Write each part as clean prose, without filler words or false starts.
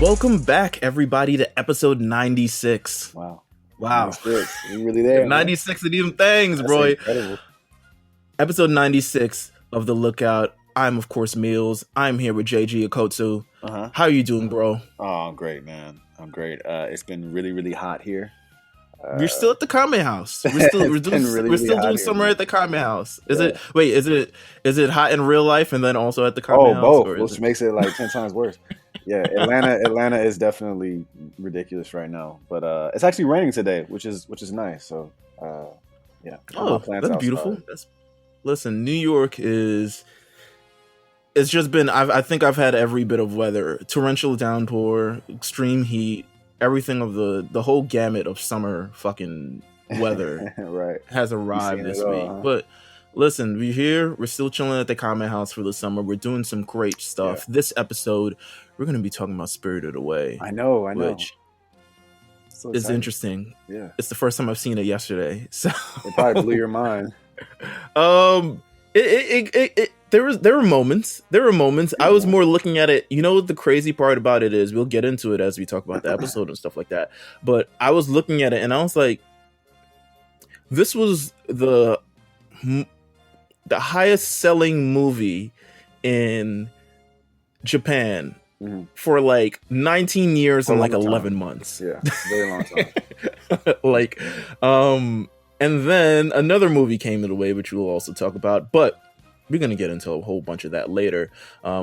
Welcome back, everybody, to episode 96. Wow. Wow. You're really there. 96 of them things, That's bro. incredible. Episode 96 of The Lookout. I'm, of course, Meelz. I'm here with JG Akotsu. How are you doing, bro? Oh, I'm great, man. I'm great. It's been really, really hot here. We're still at the Kame House. We're still doing summer here, at the Kame House. Is it hot in real life and then also at the Kame House? Both, which makes it like 10 times worse. Yeah, Atlanta is definitely ridiculous right now, but it's actually raining today, which is nice. So, yeah. Oh, that's beautiful. Listen, New York is. It's just been. I think I've had every bit of weather: torrential downpour, extreme heat, everything of the whole gamut of summer fucking weather right. has arrived this week. But listen, we're here. We're still chilling at the Kame House for the summer. We're doing some great stuff. Yeah. This episode, we're going to be talking about Spirited Away. I know. Which is interesting. Yeah. It's the first time I've seen it yesterday. So it probably blew your mind. There were moments. I was more looking at it. You know, the crazy part about it is we'll get into it as we talk about the episode and stuff like that. But I was looking at it and I was like, this was the highest selling movie in Japan for like 19 years and like 11 months. Yeah, very long time. And then another movie came in the way, which we'll also talk about. But we're going to get into a whole bunch of that later.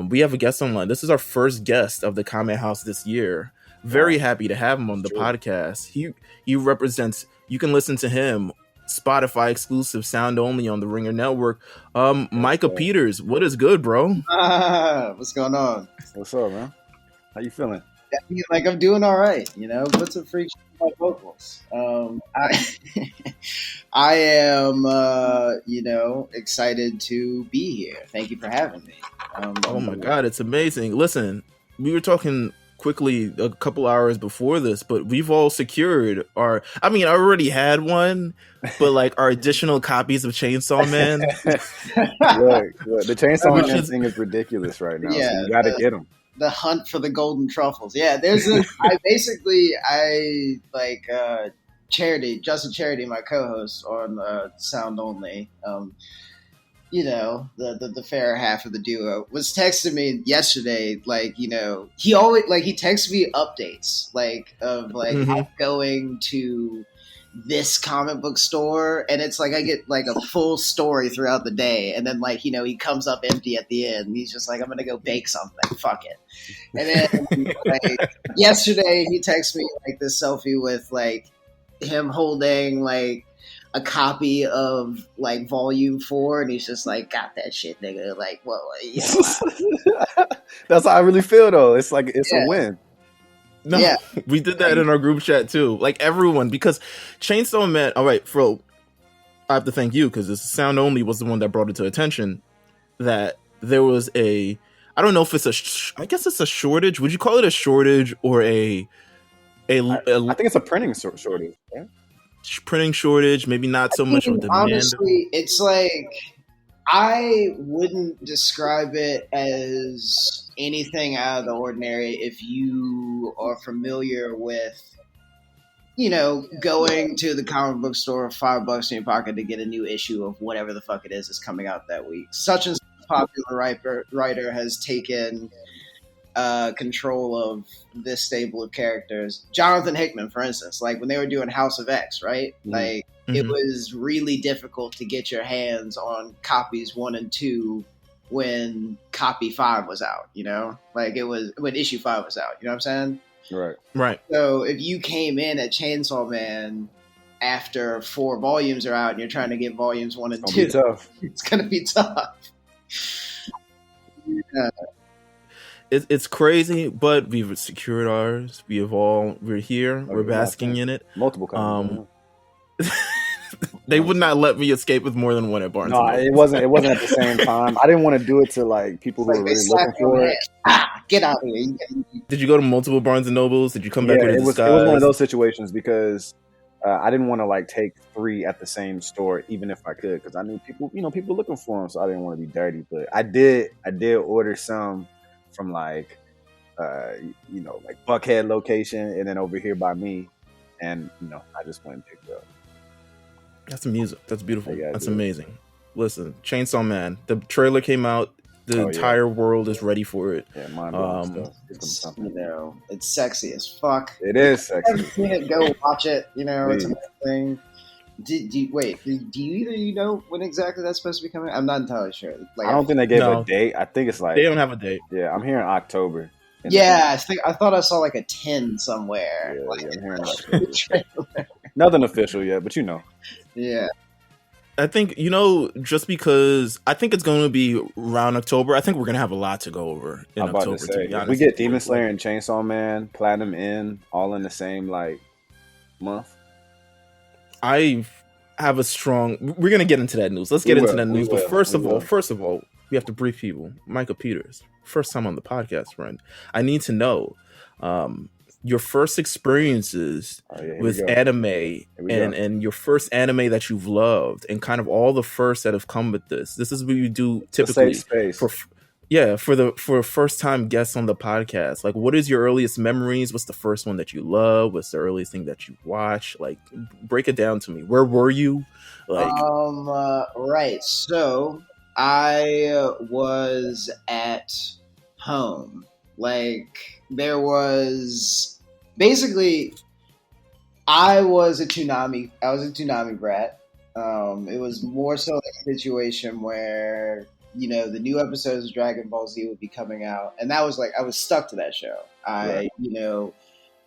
We have a guest online. This is our first guest of the Kame House this year. Very happy to have him on the podcast. He represents, you can listen to him, Spotify exclusive, sound only on the Ringer Network. Micah Peters, what is good, bro? What's going on? What's up, man? How you feeling? Like I'm doing all right, put some freak shit on my vocals. I am, excited to be here. Thank you for having me. Oh my God, it's amazing. Listen, we were talking quickly a couple hours before this, but we've all secured I already had one, but like our additional copies of Chainsaw Man. Look, the Chainsaw Man thing is ridiculous right now. Yeah, so you got to get them. The hunt for the golden truffles. Yeah, there's Charity, Justin Charity, my co-host on Sound Only, the fair half of the duo, was texting me yesterday, he always, he texts me updates, I'm going to this comic book store, and it's like I get a full story throughout the day, and then he comes up empty at the end, and he's just like, I'm gonna go bake something, fuck it. And then yesterday he texted me this selfie with him holding a copy of volume 4, and he's just got that shit, nigga. That's how I really feel though. It's a win. No, yeah. We did that in our group chat too. Everyone, because Chainsaw Man. All right, Fro, I have to thank you because this Sound Only was the one that brought it to attention that there was I don't know if it's I guess it's a shortage. Would you call it a shortage or I think it's a printing shortage. Right? Printing shortage, maybe not so much of demand. Honestly, it's I wouldn't describe it as anything out of the ordinary if you are familiar with, going to the comic book store, $5 in your pocket to get a new issue of whatever the fuck it is that's coming out that week. Such and such popular writer has taken control of this stable of characters. Jonathan Hickman, for instance, when they were doing House of X, right? It was really difficult to get your hands on copies 1 and 2 when copy 5 was out, it was when issue 5 was out, you know what I'm saying? Right. So if you came in at Chainsaw Man after 4 volumes are out and you're trying to get volumes 1 and 2, it's going to be tough. Yeah. It's crazy, but we've secured ours. We're here. We're basking in it. Multiple copies. They would not let me escape with more than one at Barnes. No, it wasn't at the same time. I didn't want to do it to people who were really looking for it. Get out of here! Did you go to multiple Barnes and Nobles? Did you come back with a disguise? It was one of those situations because I didn't want to take 3 at the same store, even if I could, because I knew people looking for them, so I didn't want to be dirty. But I did order some from like Buckhead location, and then over here by me, and I just went and picked it up. That's music. That's beautiful. That's do. amazing. Listen, Chainsaw Man. The trailer came out. The entire world is ready for it. Yeah, mind-blowing stuff. It's sexy as fuck. It is sexy. If you haven't seen it, go watch it. It's amazing. Do you know when exactly that's supposed to be coming? I'm not entirely sure. I don't think they gave a date. I think it's like they don't have a date. Yeah, I'm hearing October. Yeah, I thought I saw like a 10 somewhere. Yeah, I'm hearing October. Nothing official yet, but Yeah. I think, just because I think it's going to be around October, I think we're going to have a lot to go over in October. To be honest. We get Demon Slayer and Chainsaw Man, Platinum End, all in the same month. I have a strong. We're going to get into that news. Let's get into that news. But first of all, we have to brief people. Micah Peters, first time on the podcast, friend. I need to know your first experiences with anime and your first anime that you've loved and kind of all the firsts that have come with this. This is what you do typically for first time guests on the podcast. Like, what is your earliest memories? What's the first one that you love? What's the earliest thing that you watched? Like, break it down to me. Where were you? Right. So I was at home. Like, there was basically, I was a Toonami brat. It was more so like a situation where, the new episodes of Dragon Ball Z would be coming out. And that was like, I was stuck to that show. I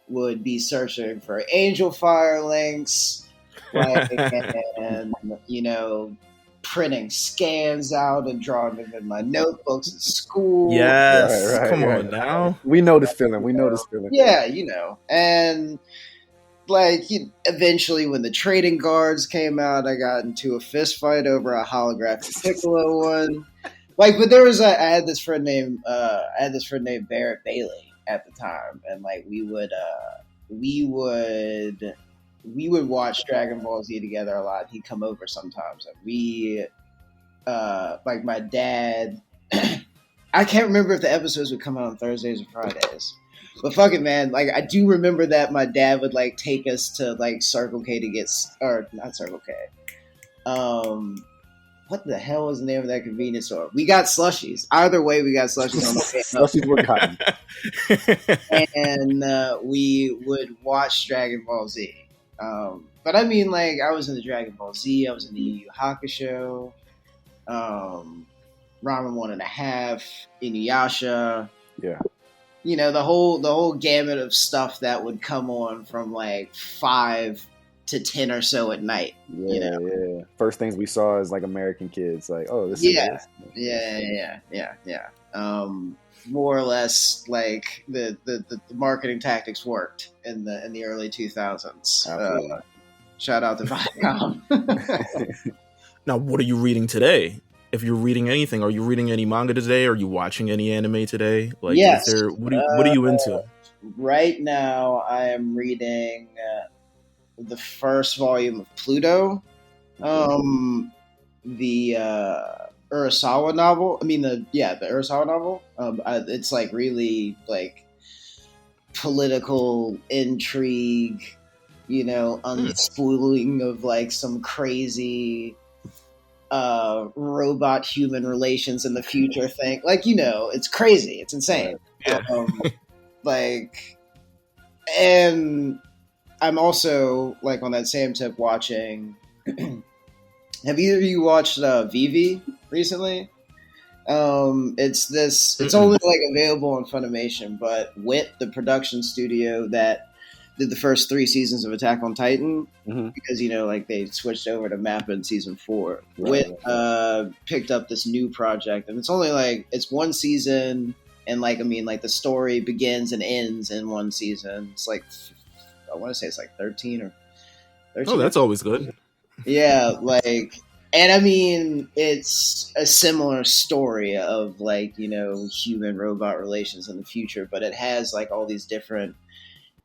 would be searching for Angel Fire links, and, printing scans out and drawing them in my notebooks at school. Yes. Come on now. We know this feeling. Yeah, and eventually when the trading cards came out, I got into a fist fight over a holographic Piccolo one. But there was I had this friend named Barrett Bailey at the time, and we would watch Dragon Ball Z together a lot. He'd come over sometimes, and we my dad. I can't remember if the episodes would come out on Thursdays or Fridays. But fuck it, man. I do remember that my dad would take us to Circle K to get, or not Circle K. What the hell was the name of that convenience store? We got slushies. Either way, we got slushies on the way. Slushies were cotton. And we would watch Dragon Ball Z. But I mean, I was in the Dragon Ball Z. I was in the Yu Yu Hakusho. Ramen 1.5, Inuyasha. Yeah. The whole gamut of stuff that would come on from 5 to 10 or so at night. Yeah. First things we saw is American Kids. This is Yeah. More or less the marketing tactics worked in the early 2000s. Shout out to Viacom. Now, what are you reading today? If you're reading anything, are you reading any manga today? Are you watching any anime today? Yes. What are you into? Right now, I am reading the first volume of Pluto, the Urasawa novel. The Urasawa novel. It's really political intrigue, unspooling of some crazy robot human relations in the future thing. It's crazy. It's insane. Yeah. And I'm also on that same tip watching. Have either of you watched Vivi recently? It's only available on Funimation, but WIT, the production studio that did the first 3 seasons of Attack on Titan, because they switched over to Mappa in season 4. WIT picked up this new project, and it's only it's 1 season, and the story begins and ends in 1 season. It's I want to say it's 13 or 13. Oh, that's always good. Yeah, and it's a similar story of human robot relations in the future, but it has all these different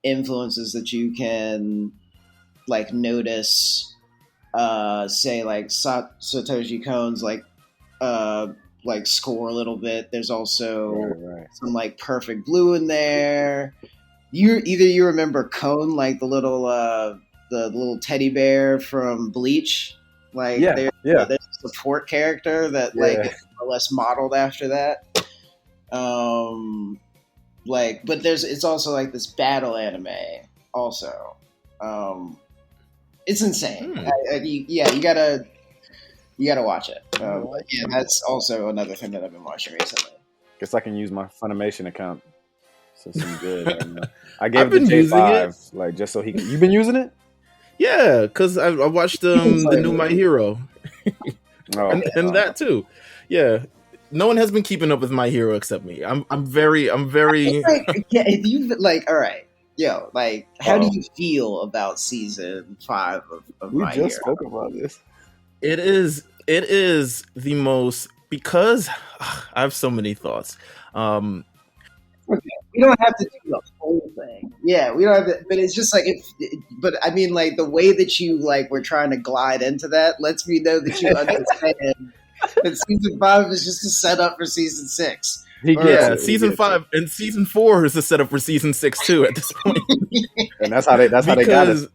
influences that you can notice. Say Satoshi Kon's like score a little bit. There's also Right. some like Perfect Blue in there. You remember Cone, like the little teddy bear from Bleach? Like Yeah. there's a support character that like Yeah. is more or less modeled after that. But it's also like this battle anime also. It's insane. You gotta watch it. But yeah, that's also another thing that I've been watching recently. Guess I can use my Funimation account. So some good. Right now. I gave I've been it to using J5, like just so he can. You've been using it? Yeah, because I watched the new My Hero, and that too. Yeah, no one has been keeping up with My Hero except me. I'm very. If you like, all right, yo, like, how do you feel about season 5 of We My just Hero? spoke about this. It is the most, because I have so many thoughts. We don't have to do the whole thing. Yeah, we don't have to, but it's just like but I mean, like, the way that you like were trying to glide into that lets me know that you understand that season 5 is just a setup for season 6. Yeah, season 5 and season 4 is the setup for season 6 too at this point. And that's how they got it.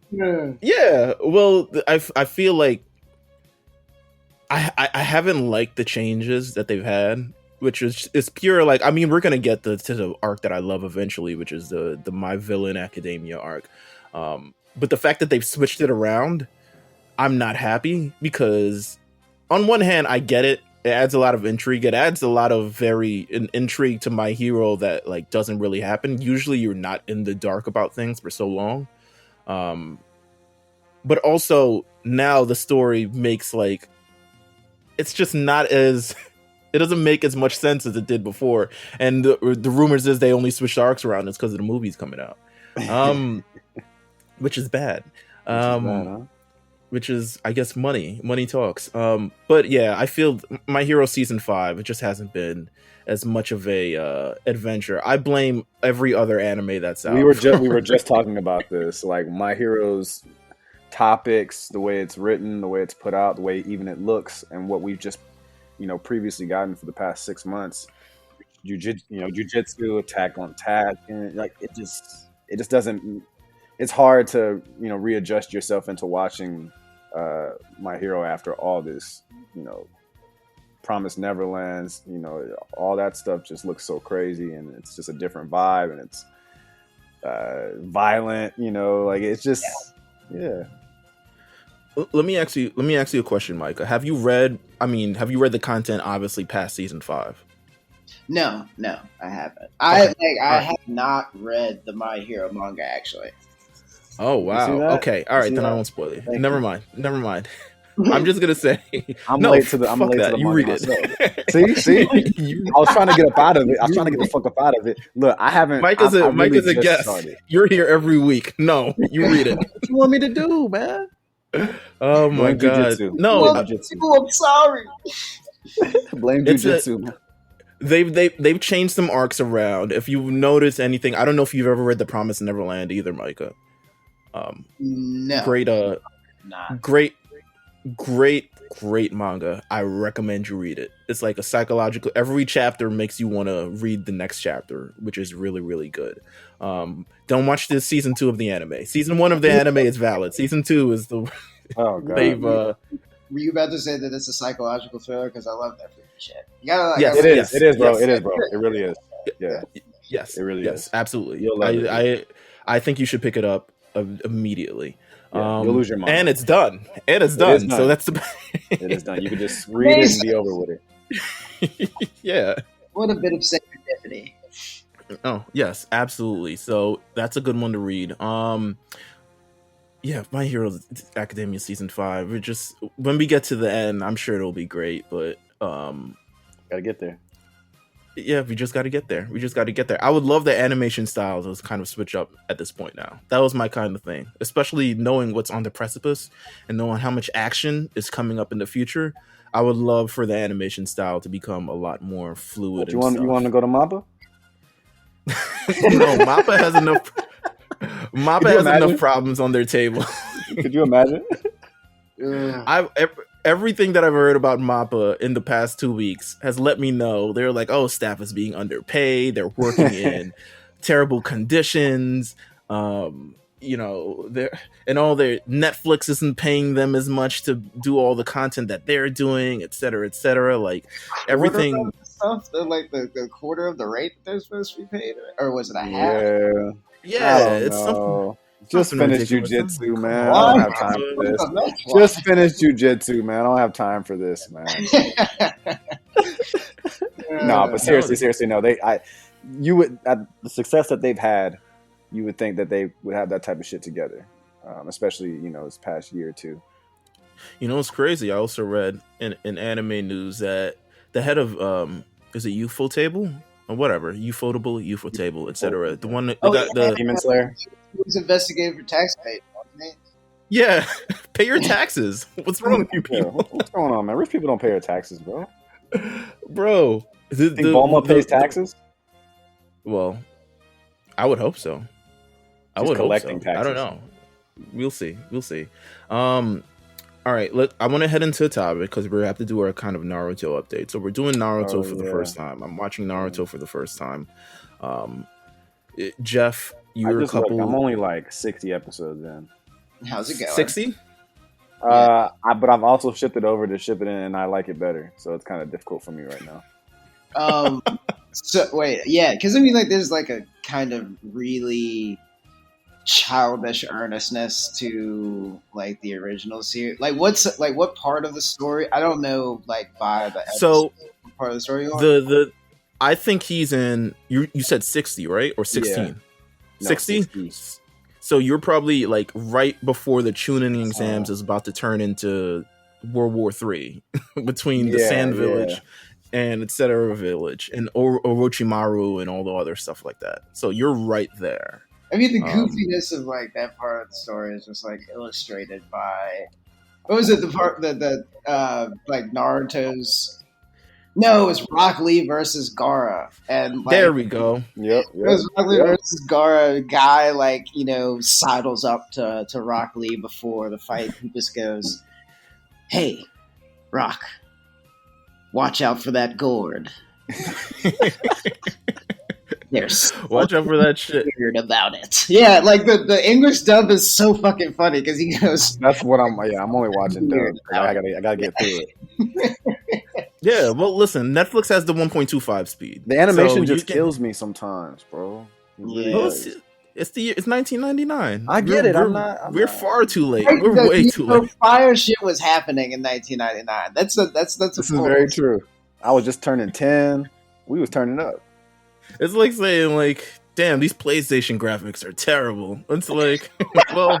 Yeah, well, I feel like I haven't liked the changes that they've had, which is pure, like, I mean, we're gonna get to the arc that I love eventually, which is the My Villain Academia arc. But the fact that they've switched it around, I'm not happy, because on one hand, I get it. It adds a lot of intrigue. It adds a lot of intrigue to My Hero that like doesn't really happen. Usually you're not in the dark about things for so long. But also now the story makes like, it's just not as, it doesn't make as much sense as it did before. And the rumors is they only switched arcs around. It's because of the movies coming out. Which is bad. Which is, I guess, money talks. But yeah, I feel My Hero season 5, it just hasn't been as much of a adventure. I blame every other anime that's out. We were just talking about this, like My Hero's topics, the way it's written, the way it's put out, the way even it looks, and what we've just previously gotten for the past 6 months. Jujutsu, Attack on Titan, like it just doesn't. It's hard to readjust yourself into watching My Hero after all this, Promised Neverlands, all that stuff just looks so crazy, and it's just a different vibe, and it's violent, like it's just yeah. Let me ask you a question, Micah. Have you read the content obviously past season 5? No, I haven't. I have not read the My Hero manga actually. Oh wow. Okay. All right. Then I won't spoil it. Never mind. I'm just gonna say I'm late to the you read it. See? I was trying to get up out of it. I was trying to get the fuck up out of it. Look, I haven't. Micah's a guest. Started. You're here every week. No, you read it. What you want me to do, man? Oh my god. Jujutsu. No, I'm sorry. Blame Jujutsu, man. They've changed some arcs around. If you notice anything, I don't know if you've ever read The Promised Neverland either, Micah. No. Great manga. I recommend you read it. It's like a psychological, every chapter makes you want to read the next chapter, which is really, really good. Don't watch this season 2 of the anime. Season 1 of the anime is valid. Season 2 is the oh god. Were you about to say that it's a psychological thriller? Because I love that freaking shit. You gotta, like, yes, it is, bro. Yes. It is, bro. It really is. Yeah. Yes, it really is. Absolutely. You'll love it. I think you should pick it up immediately. Yeah, you'll lose your mind. And it's done. So that's the. It is done. You can just read it and be over with it. Yeah. What a bit of serendipity. Oh yes, absolutely. So that's a good one to read. Yeah, My Hero Academia season 5. When we get to the end, I'm sure it'll be great. But gotta get there. Yeah, we just got to get there. I would love the animation style to kind of switch up at this point now. That was my kind of thing, especially knowing what's on the precipice and knowing how much action is coming up in the future. I would love for the animation style to become a lot more fluid. You want to go to MAPPA? No, MAPPA has enough. MAPPA has enough problems on their table. Could you imagine? everything that I've heard about Mappa in the past 2 weeks has let me know they're like, oh, staff is being underpaid. They're working in terrible conditions. They're and all their Netflix isn't paying them as much to do all the content that they're doing, et cetera, et cetera. Like everything. Stuff, like the quarter of the rate that they're supposed to be paid, or was it a half? Yeah, Yeah, it's something. something. Just something finish ridiculous. jujitsu, man. Why? I don't have time for this. Just finish jujitsu, man. I don't have time for this, man. No, but seriously, no. The success that they've had, you would think that they would have that type of shit together, especially this past year or two. It's crazy. I also read in anime news that the head of is it Ufotable or whatever, Ufotable, etc. The one that got the Demon Slayer. He was investigated for tax evasion, wasn't he? Yeah, pay your taxes. What's wrong with you people? What's going on, man? Rich people don't pay their taxes, bro. Bro, Think Bulma pays taxes? Well, I would hope so. I would collecting hope so. taxes. I don't know. We'll see. All right, I want to head into a topic because we have to do our kind of Naruto update. So we're doing Naruto for the first time. I'm watching Naruto for the first time. Jeff, you're a couple. I'm only like 60 episodes in. How's it going? 60? But I've also shipped it over to ship it in, and I like it better. So it's kind of difficult for me right now. So wait, yeah, because I mean, like, there's like a kind of really childish earnestness to like the original series. Like, what part of the story? I don't know. Like, by the episode, what part of the story. I think he's in. You said 60, right, or 16? Yeah. 60. 60. So you're probably like right before the Chunin exams is about to turn into World War III between the Sand Village and etc. Village and Orochimaru and all the other stuff like that. So you're right there. I mean, the goofiness of like that part of the story is just like illustrated by what was it? The part that like Naruto's. No, it was Rock Lee versus Gaara, and like, there we go. Yep. It was Rock Lee versus Gaara. A guy like sidles up to Rock Lee before the fight. He just goes, "Hey, Rock, watch out for that gourd." There's watch out for that shit. Weird about it. Yeah, like the English dub is so fucking funny because he goes. That's what I'm. Yeah, I'm only watching dub. I gotta get through it. Yeah, well, listen, Netflix has the 1.25 speed. The animation just kills me sometimes, bro. Yeah. Well, it's 1999. I get it. We're far too late. We're way too late. Fire shit was happening in 1999. That's this is very true. I was just turning 10. We was turning up. It's like saying, like, damn, these PlayStation graphics are terrible. It's like, well,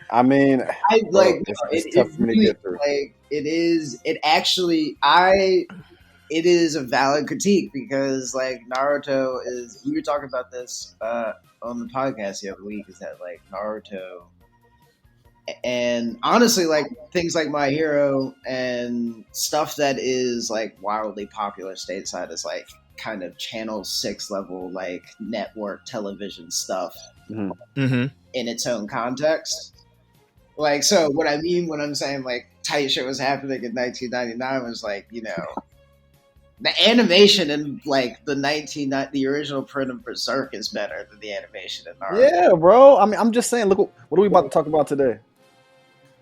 I mean, it's tough for me to get through. Like, it is a valid critique because like Naruto is. We were talking about this on the podcast the other week. Is that like Naruto, and honestly, like things like My Hero and stuff that is like wildly popular stateside is like kind of Channel 6 level like network television stuff in its own context. Like, so what I mean when I'm saying like tight shit was happening in 1999 was like, the animation in like the original print of Berserk is better than the animation in Naruto. Yeah, bro. I mean, I'm just saying. Look, what are we about to talk about today?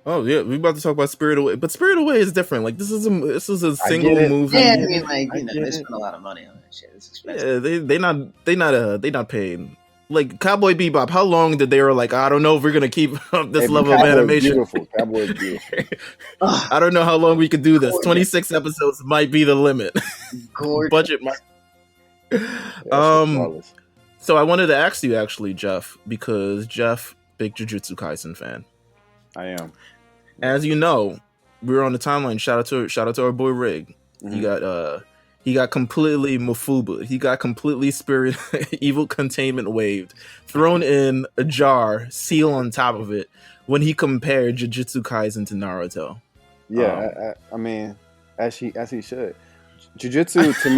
Oh yeah, we're about to talk about Spirit Away, but Spirit Away is different. Like this is a single movie. Yeah, I mean, like they spend a lot of money on that shit. It's expensive. Yeah, they not paid. Like Cowboy Bebop, how long did they were like? I don't know if we're gonna keep up this level of animation. Beautiful, Cowboy beautiful. I don't know how long we could do this. 26 episodes might be the limit. Budget might. So I wanted to ask you actually, Jeff, because Jeff, big Jujutsu Kaisen fan. I am. As you know, we were on the timeline. Shout out to our boy Rig. Mm-hmm. He got completely Mafuba. He got completely spirit evil containment waved, thrown in a jar, seal on top of it, when he compared Jujutsu Kaisen to Naruto. Yeah, I mean, as he should. Jujutsu to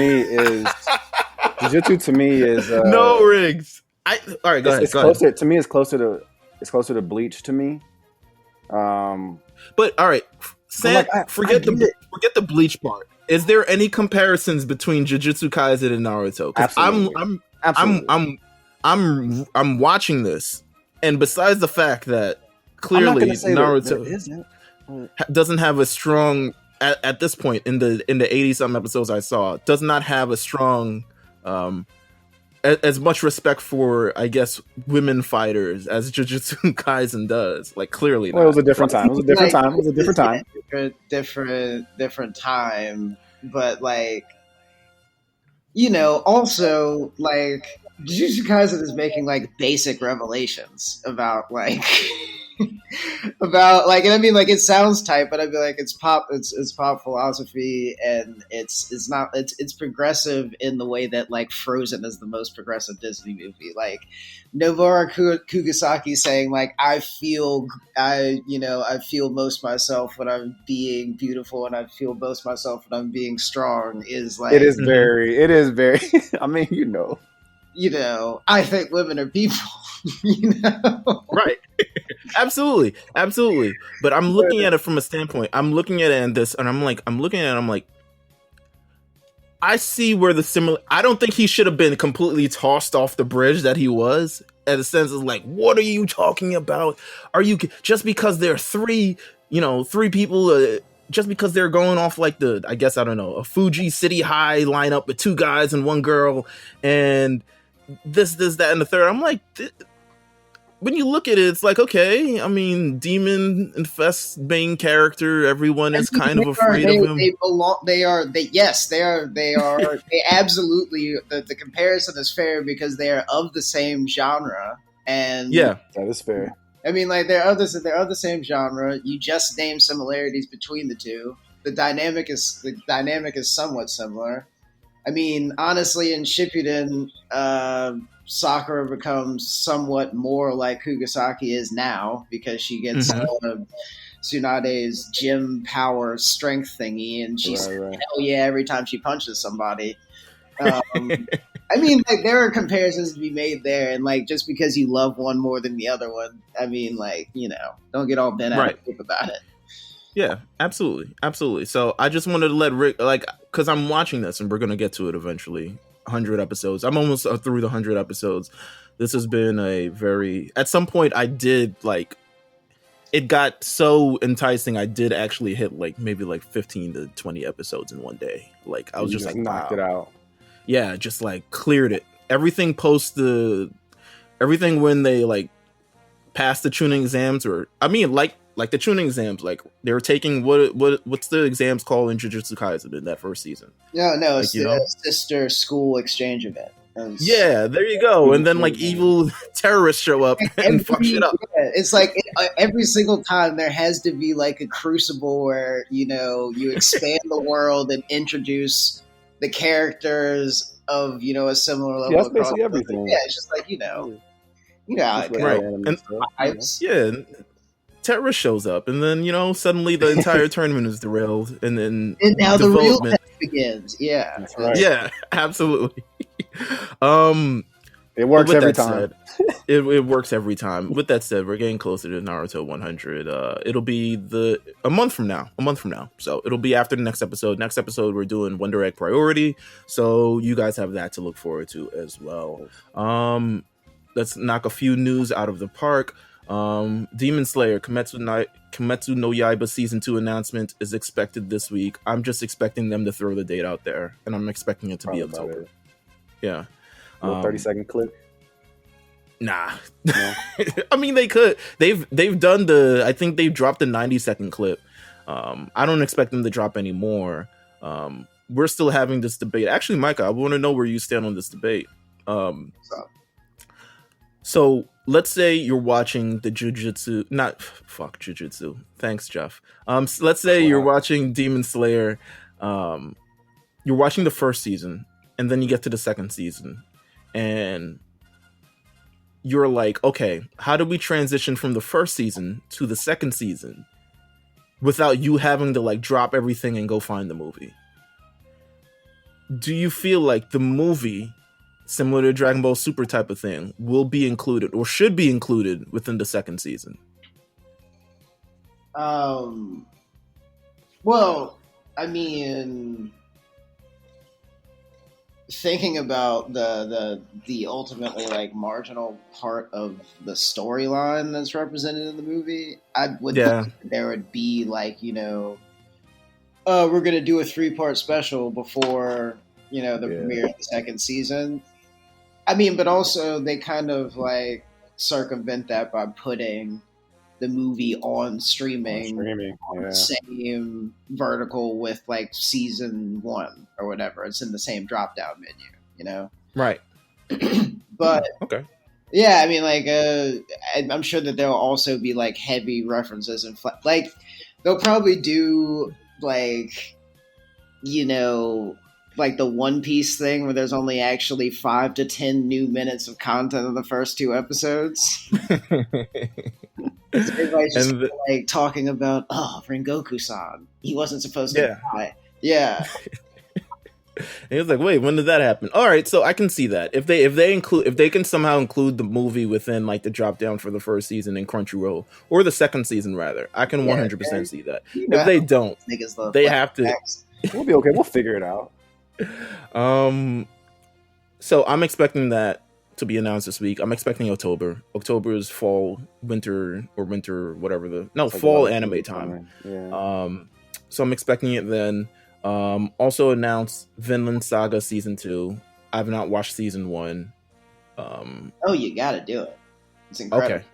me is no Riggs. All right, go ahead. It's closer to Bleach to me. But all right, Forget the Bleach part. Is there any comparisons between Jujutsu Kaisen and Naruto? Because I'm watching this, and besides the fact that clearly Naruto doesn't have a strong at this point in the 80 some episodes I saw, does not have a strong as much respect for, I guess, women fighters as Jujutsu Kaisen does. Like, clearly not. Well, it was a different time. It was a different time. It was a different time. Different time. But, like, you know, also, like, Jujutsu Kaisen is making, like, basic revelations about, like... about, like, and I mean, like, it sounds tight, but I'd be like, it's pop philosophy, and it's progressive in the way that, like, Frozen is the most progressive Disney movie. Like, Nobuo Kugisaki saying, like, I feel most myself when I'm being beautiful, and I feel most myself when I'm being strong is, like, it is very I mean, I think women are people. Right. Absolutely. But I'm looking at it from a standpoint. I'm looking at it and this, and I'm like, I see where the similar. I don't think he should have been completely tossed off the bridge that he was. In the sense of, like, what are you talking about? Are you just because there are three people? Just because they're going off like I guess, I don't know, a Fuji City High lineup with two guys and one girl, and this, that, and the third. I'm like, when you look at it, it's like, okay, I mean, demon infest main character. Everyone is kind of afraid of him. They absolutely. The comparison is fair because they are of the same genre, and that is fair. I mean, like, they're of the same genre. You just name similarities between the two. The dynamic is somewhat similar. I mean, honestly, in Shippuden, Sakura becomes somewhat more like Kugisaki is now because she gets Tsunade's gym power strength thingy, and she's hell yeah every time she punches somebody. I mean, like, there are comparisons to be made there, and, like, just because you love one more than the other one, I mean, like, don't get all bent out of shape about it. Yeah, absolutely. So I just wanted to let Rick, like, because I'm watching this, and we're gonna get to it eventually. 100 episodes. I'm almost through the 100 episodes. This has been at some point I did, like, it got so enticing I did actually hit, like, maybe like 15 to 20 episodes in one day. Like, I was just like, knocked it out. Yeah, just, like, cleared it. Everything when they, like, passed the tuning exams, or I mean, like the tuning exams, like, they were taking what's the exams called in Jujutsu Kaisen in that first season? No, it's the sister school exchange event. Yeah, there you go. And then, like, evil terrorists show up and fuck shit up. Yeah, it's like every single time there has to be, like, a crucible where, you expand the world and introduce the characters of, a similar level. Yeah, that's basically everything. Yeah, it's just like, right. And terrorist shows up, and then, suddenly the entire tournament is derailed, and now the real test begins. Yeah, that's right. Yeah, absolutely. It works every time. It works every time. With that said, we're getting closer to Naruto 100. It'll be a month from now. So it'll be after the next episode. Next episode, we're doing One Direct Priority. So you guys have that to look forward to as well. Let's knock a few news out of the park. Demon Slayer Kimetsu no Yaiba Season 2 announcement is expected this week. I'm just expecting them to throw the date out there, and I'm expecting it to be October. Yeah. 30-second clip. Nah. No? I mean, they could. They've done I think they've dropped the 90-second clip. I don't expect them to drop any more. We're still having this debate. Actually, Micah, I want to know where you stand on this debate. So let's say you're watching the Jujutsu. Thanks, Jeff. So let's say you're watching Demon Slayer. You're watching the first season, and then you get to the second season, and you're like, okay, how do we transition from the first season to the second season without you having to, like, drop everything and go find the movie? Do you feel like the movie, similar to Dragon Ball Super type of thing, will be included or should be included within the second season? Well, I mean, thinking about the ultimately like marginal part of the storyline that's represented in the movie, I would think there would be like, we're gonna do a 3-part special before the premiere of the second season. I mean, but also they kind of like circumvent that by putting the movie on streaming on the same vertical with like season 1 or whatever. It's in the same drop down menu, Right. But okay. Yeah, I mean, like, I'm sure that there'll also be like heavy references and like they'll probably do like like the One Piece thing where there's only actually 5 to 10 new minutes of content in the first 2 episodes. Everybody's just like talking about, Rengoku-san. He wasn't supposed to die. Yeah. And he was like, "Wait, when did that happen?" All right, so I can see that if they can somehow include the movie within like the drop down for the first season in Crunchyroll or the second season rather, I can 100% see that. If they don't, they have to. We'll be okay. We'll figure it out. So I'm expecting that to be announced this week. I'm expecting October. October is fall, winter, whatever fall anime time. Yeah. So I'm expecting it then. Also announced Vinland Saga season 2. I've not watched season 1. Oh, you gotta do it. It's incredible. Okay.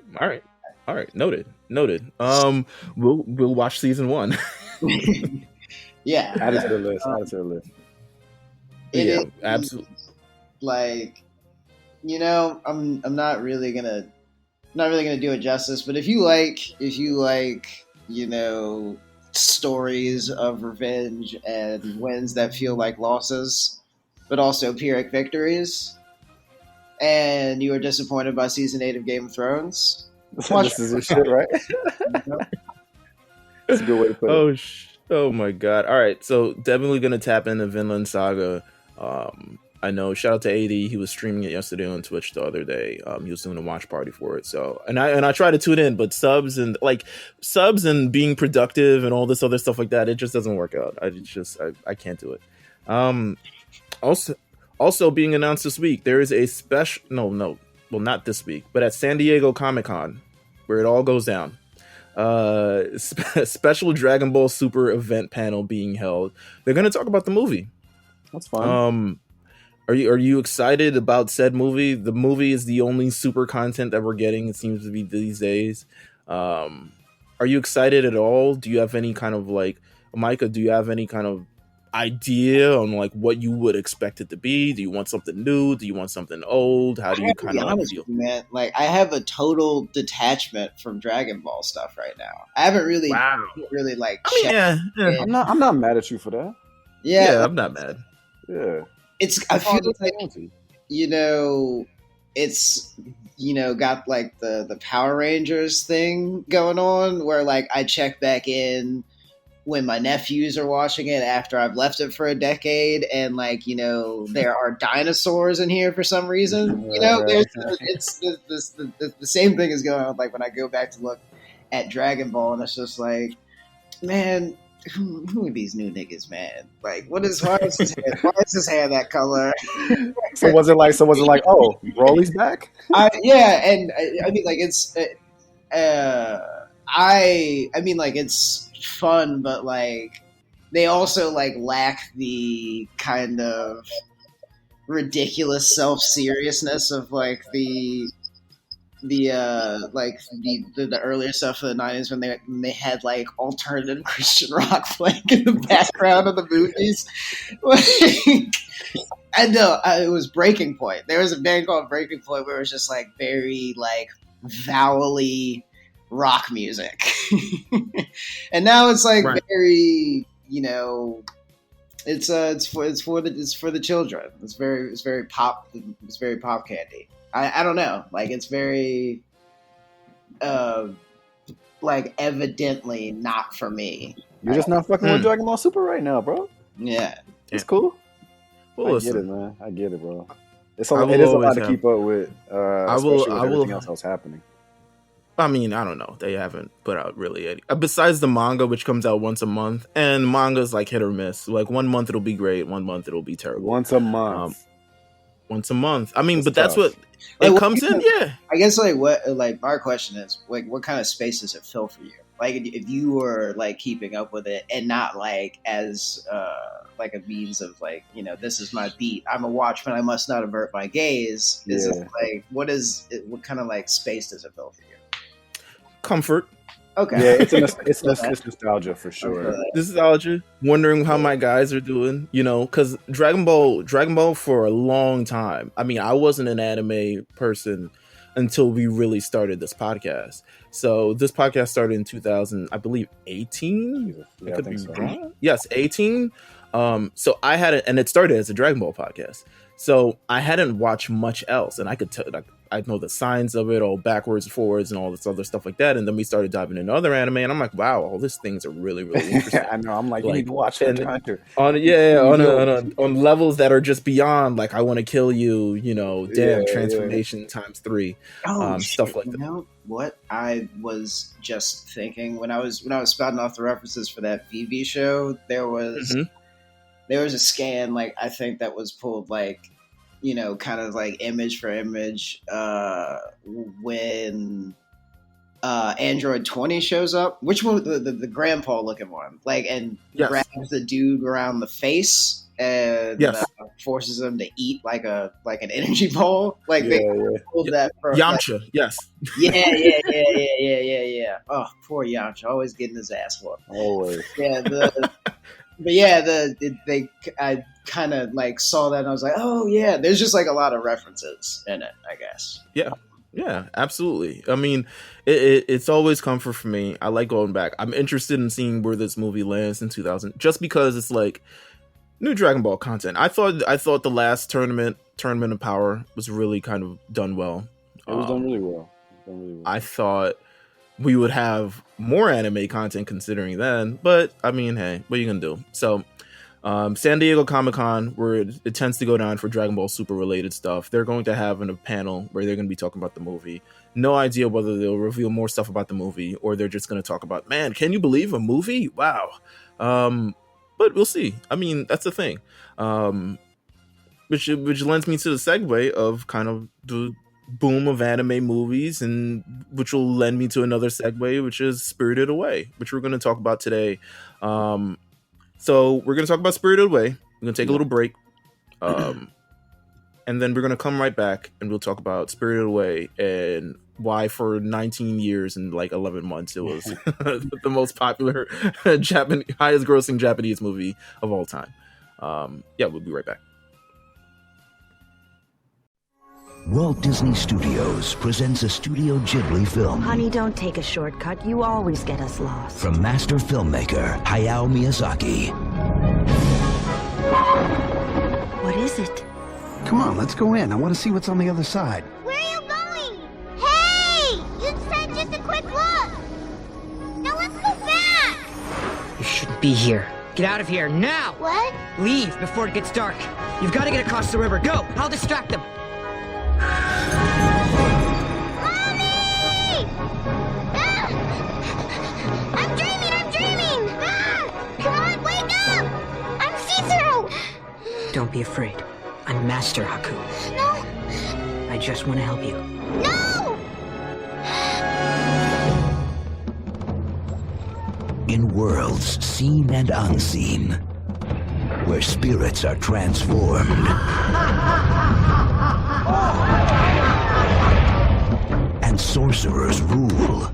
All right. Noted. We'll watch season 1. Yeah. Add it to the list. Yeah, absolutely. Like, I'm not really gonna do it justice, but if you like, stories of revenge and wins that feel like losses, but also Pyrrhic victories, and you are disappointed by season 8 of Game of Thrones, this is your shit, right? That's a good way to put it. Oh my god! All right, so definitely gonna tap into Vinland Saga. I know. Shout out to AD. He was streaming it yesterday on Twitch the other day. He was doing a watch party for it. So, and I try to tune in, but subs and being productive and all this other stuff like that, it just doesn't work out. I can't do it. Also being announced this week, there is a special. Well, not this week, but at San Diego Comic-Con, where it all goes down. Special Dragon Ball Super event panel being held. They're going to talk about the movie. That's fun. Are you excited about said movie? The movie is the only super content that we're getting, it seems to be these days. Are you excited at all? Do you have any kind of like, Micah, do you have any kind of idea on like what you would expect it to be? Do you want something new? Do you want something old? How do you kind of like feel? Man, like I have a total detachment from Dragon Ball stuff right now. I haven't really like. I'm not mad at you for that. Yeah, I'm not mad. Yeah. I feel like, it's, got like the Power Rangers thing going on where like I check back in when my nephews are watching it after I've left it for a decade, and like, there are dinosaurs in here for some reason. It's the same thing is going on like when I go back to look at Dragon Ball, and it's just like, man, who are these new niggas, man? Like, why is his hair that color? So was it like, oh, Broly's back? I mean, like, it's, I mean, like, it's fun, but like, they also like lack the kind of ridiculous self-seriousness of like the earlier stuff of the 90s when they had like alternative Christian rock playing in the background of the movies. I know it was Breaking Point. There was a band called Breaking Point where it was just like very like vowely rock music, and now it's like very it's for the children. It's very pop candy. I don't know. Like, it's very, like, evidently not for me. You're just not fucking with Dragon Ball Super right now, bro. Yeah. It's cool. Well, I get it, man. I get it, bro. It is a lot to keep up with, especially with everything else that's happening. I mean, I don't know. They haven't put out really any besides the manga, which comes out once a month, and manga's like hit or miss. Like 1 month it'll be great, 1 month it'll be terrible. Once a month. Once a month. I mean, It's but that's tough. what Like, comes in. Yeah. I guess like what like my question is like what kind of space does it fill for you? Like if you were like keeping up with it and not like as like a means of like, you know, this is my beat. I'm a watchman. I must not avert my gaze. Is it like what kind of like space does it fill for you? Comfort. Okay. Yeah, it's nostalgia for sure. Nostalgia. Wondering how my guys are doing, you know, because Dragon Ball for a long time. I mean, I wasn't an anime person until we really started this podcast. So this podcast started in 2000, I believe 18. Yeah, I could think be so. wrong. Yes, 18. So I had it, and it started as a Dragon Ball podcast. So I hadn't watched much else, and I could tell, like, I know the signs of it all backwards, forwards, and all this other stuff like that. And then we started diving into other anime, and I'm like, wow, all these things are really, really interesting. I know. I'm like, you need to watch Hunter. On levels that are just beyond, like, I want to kill you, you know, transformation times 3, stuff like that. You know what I was just thinking when I was spouting off the references for that VV show, there was a scan, like I think that was pulled like, you know, kind of like image for image when Android 20 shows up. Which one? The grandpa looking one, like, and grabs the dude around the face and forces him to eat like an energy ball. Like they pulled that from Yamcha. Like, yes. Yeah. Oh, poor Yamcha, always getting his ass whooped. Always. I kind of like saw that and I was like, oh yeah, there's just like a lot of references in it, I guess. Yeah, absolutely. I mean, it's always comfort for me. I like going back. I'm interested in seeing where this movie lands in 2000, just because it's like new Dragon Ball content. I thought the last tournament of power was really kind of done well. It was done really well. I thought we would have more anime content considering then, but I mean, hey, what are you gonna do? So San Diego Comic-Con, where it tends to go down for Dragon Ball Super related stuff, they're going to have a panel where they're going to be talking about the movie. No idea whether they'll reveal more stuff about the movie or they're just going to talk about, man, can you believe a movie? Wow. But we'll see. I mean, that's the thing. Which lends me to the segue of kind of the boom of anime movies, and which will lend me to another segue, which is Spirited Away, which we're going to talk about today. So we're going to talk about Spirited Away. We're going to take a little break. And then we're going to come right back and we'll talk about Spirited Away and why for 19 years and like 11 months it was the most popular highest grossing Japanese movie of all time. We'll be right back. Walt Disney Studios presents a Studio Ghibli film. Honey, don't take a shortcut. You always get us lost. From master filmmaker Hayao Miyazaki. What is it? Come on, let's go in. I want to see what's on the other side. Where are you going? Hey! You said just a quick look! Now let's go back! You shouldn't be here. Get out of here, now! What? Leave before it gets dark. You've got to get across the river. Go! I'll distract them. Mommy! Ah! I'm dreaming! Ah! Come on, wake up! I'm see-through! Don't be afraid. I'm Master Haku. No! I just want to help you. No! In worlds seen and unseen, where spirits are transformed and sorcerers rule.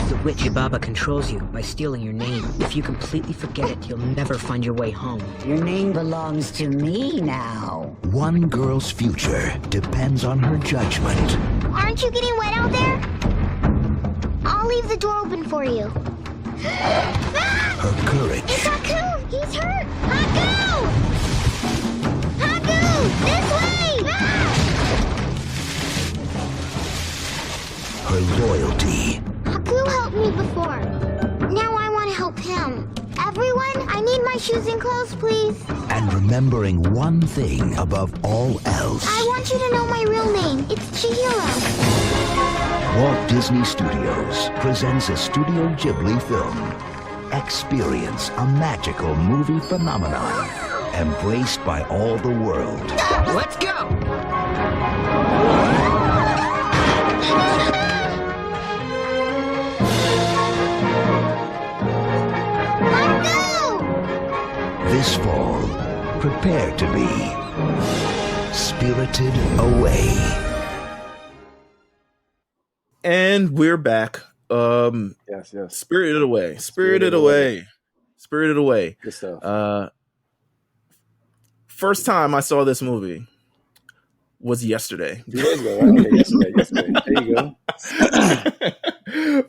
The witch Ibaba controls you by stealing your name. If you completely forget it, you'll never find your way home. Your name belongs to me now. One girl's future depends on her judgment. Aren't you getting wet out there? I'll leave the door open for you. Her courage. It's Haku! He's hurt! Haku! Haku! This way! Her loyalty. Haku helped me before. Now I want to help him. Everyone, I need my shoes and clothes, please. And remembering one thing above all else. I want you to know my real name. It's Chihiro. Walt Disney Studios presents a Studio Ghibli film. Experience a magical movie phenomenon embraced by all the world. Let's go! This fall, prepare to be spirited away. And we're back. Yes. Spirited Away. Spirited Away. Good stuff. First time I saw this movie was yesterday. 2 days ago, right? Okay, yesterday. There you go.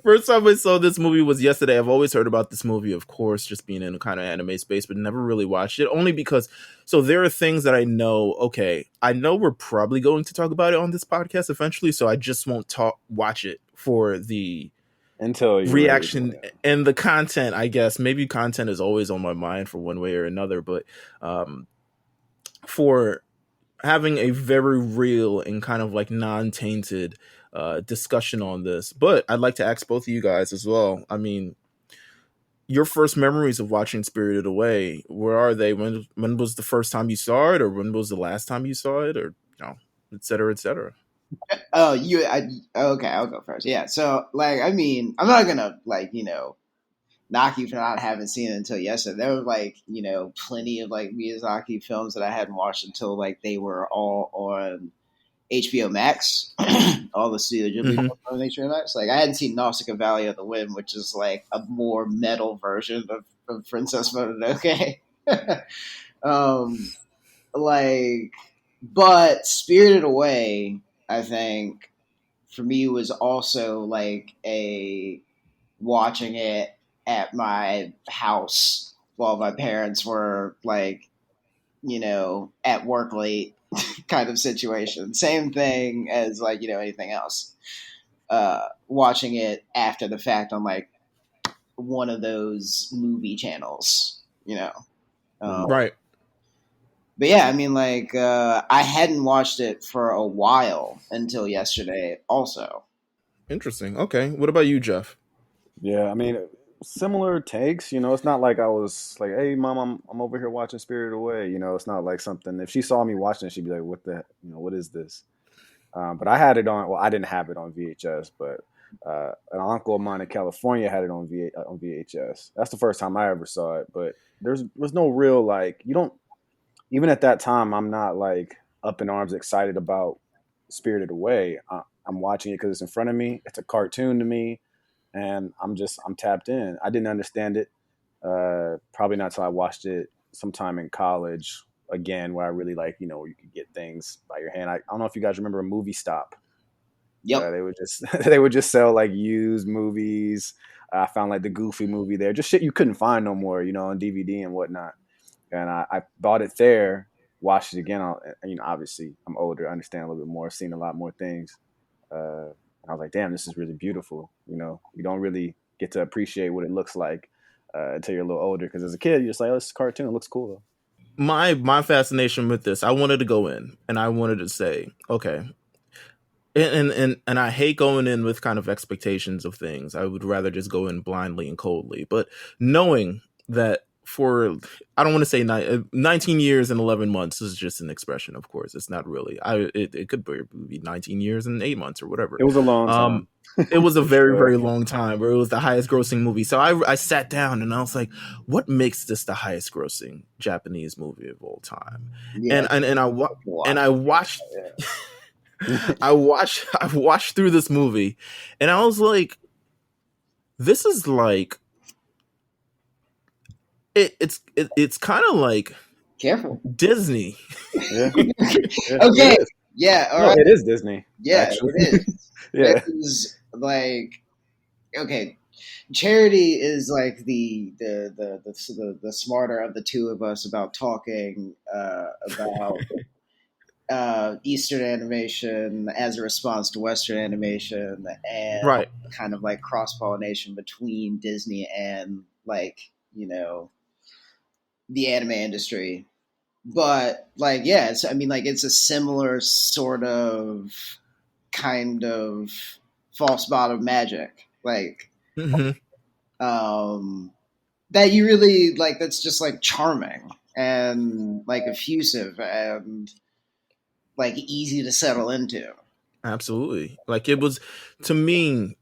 First time I saw this movie was yesterday. I've always heard about this movie, of course, just being in a kind of anime space, but never really watched it. Only because, so there are things that I know. Okay, I know we're probably going to talk about it on this podcast eventually, so I just won't watch it for the Until reaction and the content. I guess maybe content is always on my mind for one way or another, but for having a very real and kind of like non-tainted discussion on this. But I'd like to ask both of you guys as well. I mean, your first memories of watching Spirited Away, where are they? When was the first time you saw it, or when was the last time you saw it, or et cetera, et cetera? Okay, I'll go first. Yeah, so like, I mean, I'm not gonna knock you for not having seen it until yesterday. There were plenty of like Miyazaki films that I hadn't watched until like they were all on HBO Max. All the Studio Ghibli films on HBO Max. Like, I hadn't seen Nausicaa Valley of the Wind, which is like a more metal version of Princess Mononoke. But Spirited Away, I think, for me was also like a watching it at my house while my parents were at work late kind of situation. Same thing as anything else. Watching it after the fact on like one of those movie channels, Right. But yeah, I mean, I hadn't watched it for a while until yesterday also. Interesting. Okay. What about you, Jeff? Yeah, I mean, similar takes. It's not like I was like, "Hey, mom, I'm over here watching Spirited Away." It's not like something. If she saw me watching it, she'd be like, what is this?" But I had it on. Well, I didn't have it on VHS, but an uncle of mine in California had it on VHS. That's the first time I ever saw it. But there's no real you don't. Even at that time, I'm not like up in arms excited about Spirited Away. I'm watching it because it's in front of me. It's a cartoon to me. And I'm tapped in. I didn't understand it. Probably not till I watched it sometime in college again, where I really you could get things by your hand. I don't know if you guys remember Movie Stop. Yep. They would just sell like used movies. I found like the Goofy movie there, just shit you couldn't find no more, on DVD and whatnot. And I bought it there, watched it again. Obviously I'm older, I understand a little bit more, seen a lot more things. I was like, damn, this is really beautiful. You don't really get to appreciate what it looks like until you're a little older. Because as a kid, you're just like, oh, this is a cartoon. It looks cool, though. My fascination with this, I wanted to go in and I wanted to say, okay. And I hate going in with kind of expectations of things. I would rather just go in blindly and coldly. But knowing that for, I don't want to say 19 years and 11 months is just an expression, of course. It's not really. It could be 19 years and 8 months or whatever. It was a long time. It was a very, very long time where it was the highest grossing movie. So I sat down and I was like, what makes this the highest grossing Japanese movie of all time? Yeah. And I watched I watched through this movie and I was like, this is like it's kind of like careful Disney. Yeah. Okay. Yeah. All right. It is Disney. Yeah, actually. it is. Yeah. It is like, okay, Charity is like the smarter of the two of us about talking about Eastern animation as a response to Western animation and right. kind of like cross-pollination between Disney and the anime industry. But it's a similar sort of kind of false bottom magic, like Hmm. that you really like. That's just like charming and like effusive and like easy to settle into. Absolutely. Like it was to me.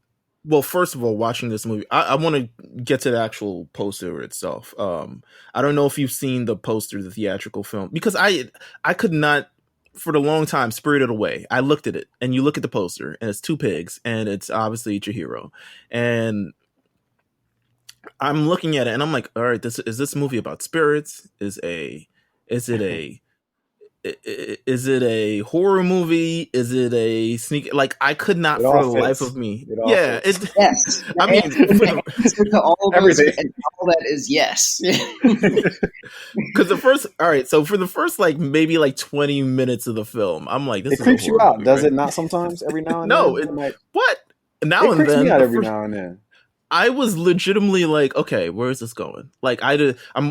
Well, first of all, watching this movie, I want to get to the actual poster itself. I don't know if you've seen the poster, the theatrical film, because I could not for the long time Spirited Away. I looked at it, and you look at the poster, and it's two pigs, and it's obviously Chihiro, and I'm looking at it, and I'm like, all right, this movie about spirits? Is it a is it a horror movie? Is it a sneak? Like I could not It for all the life fits. of me. It all Yeah, fits. it. Yes, I mean, the answer to all those, Everything. and all that is yes. because the first, all right, so for the first like maybe like 20 minutes of the film, I'm like, this It is creeps a you horror out, movie, does right? it not? Sometimes, every now and No, then. I'm like, what? Now it and creeps then, me out the every first- now and then. I was legitimately like, okay, where is this going? Like,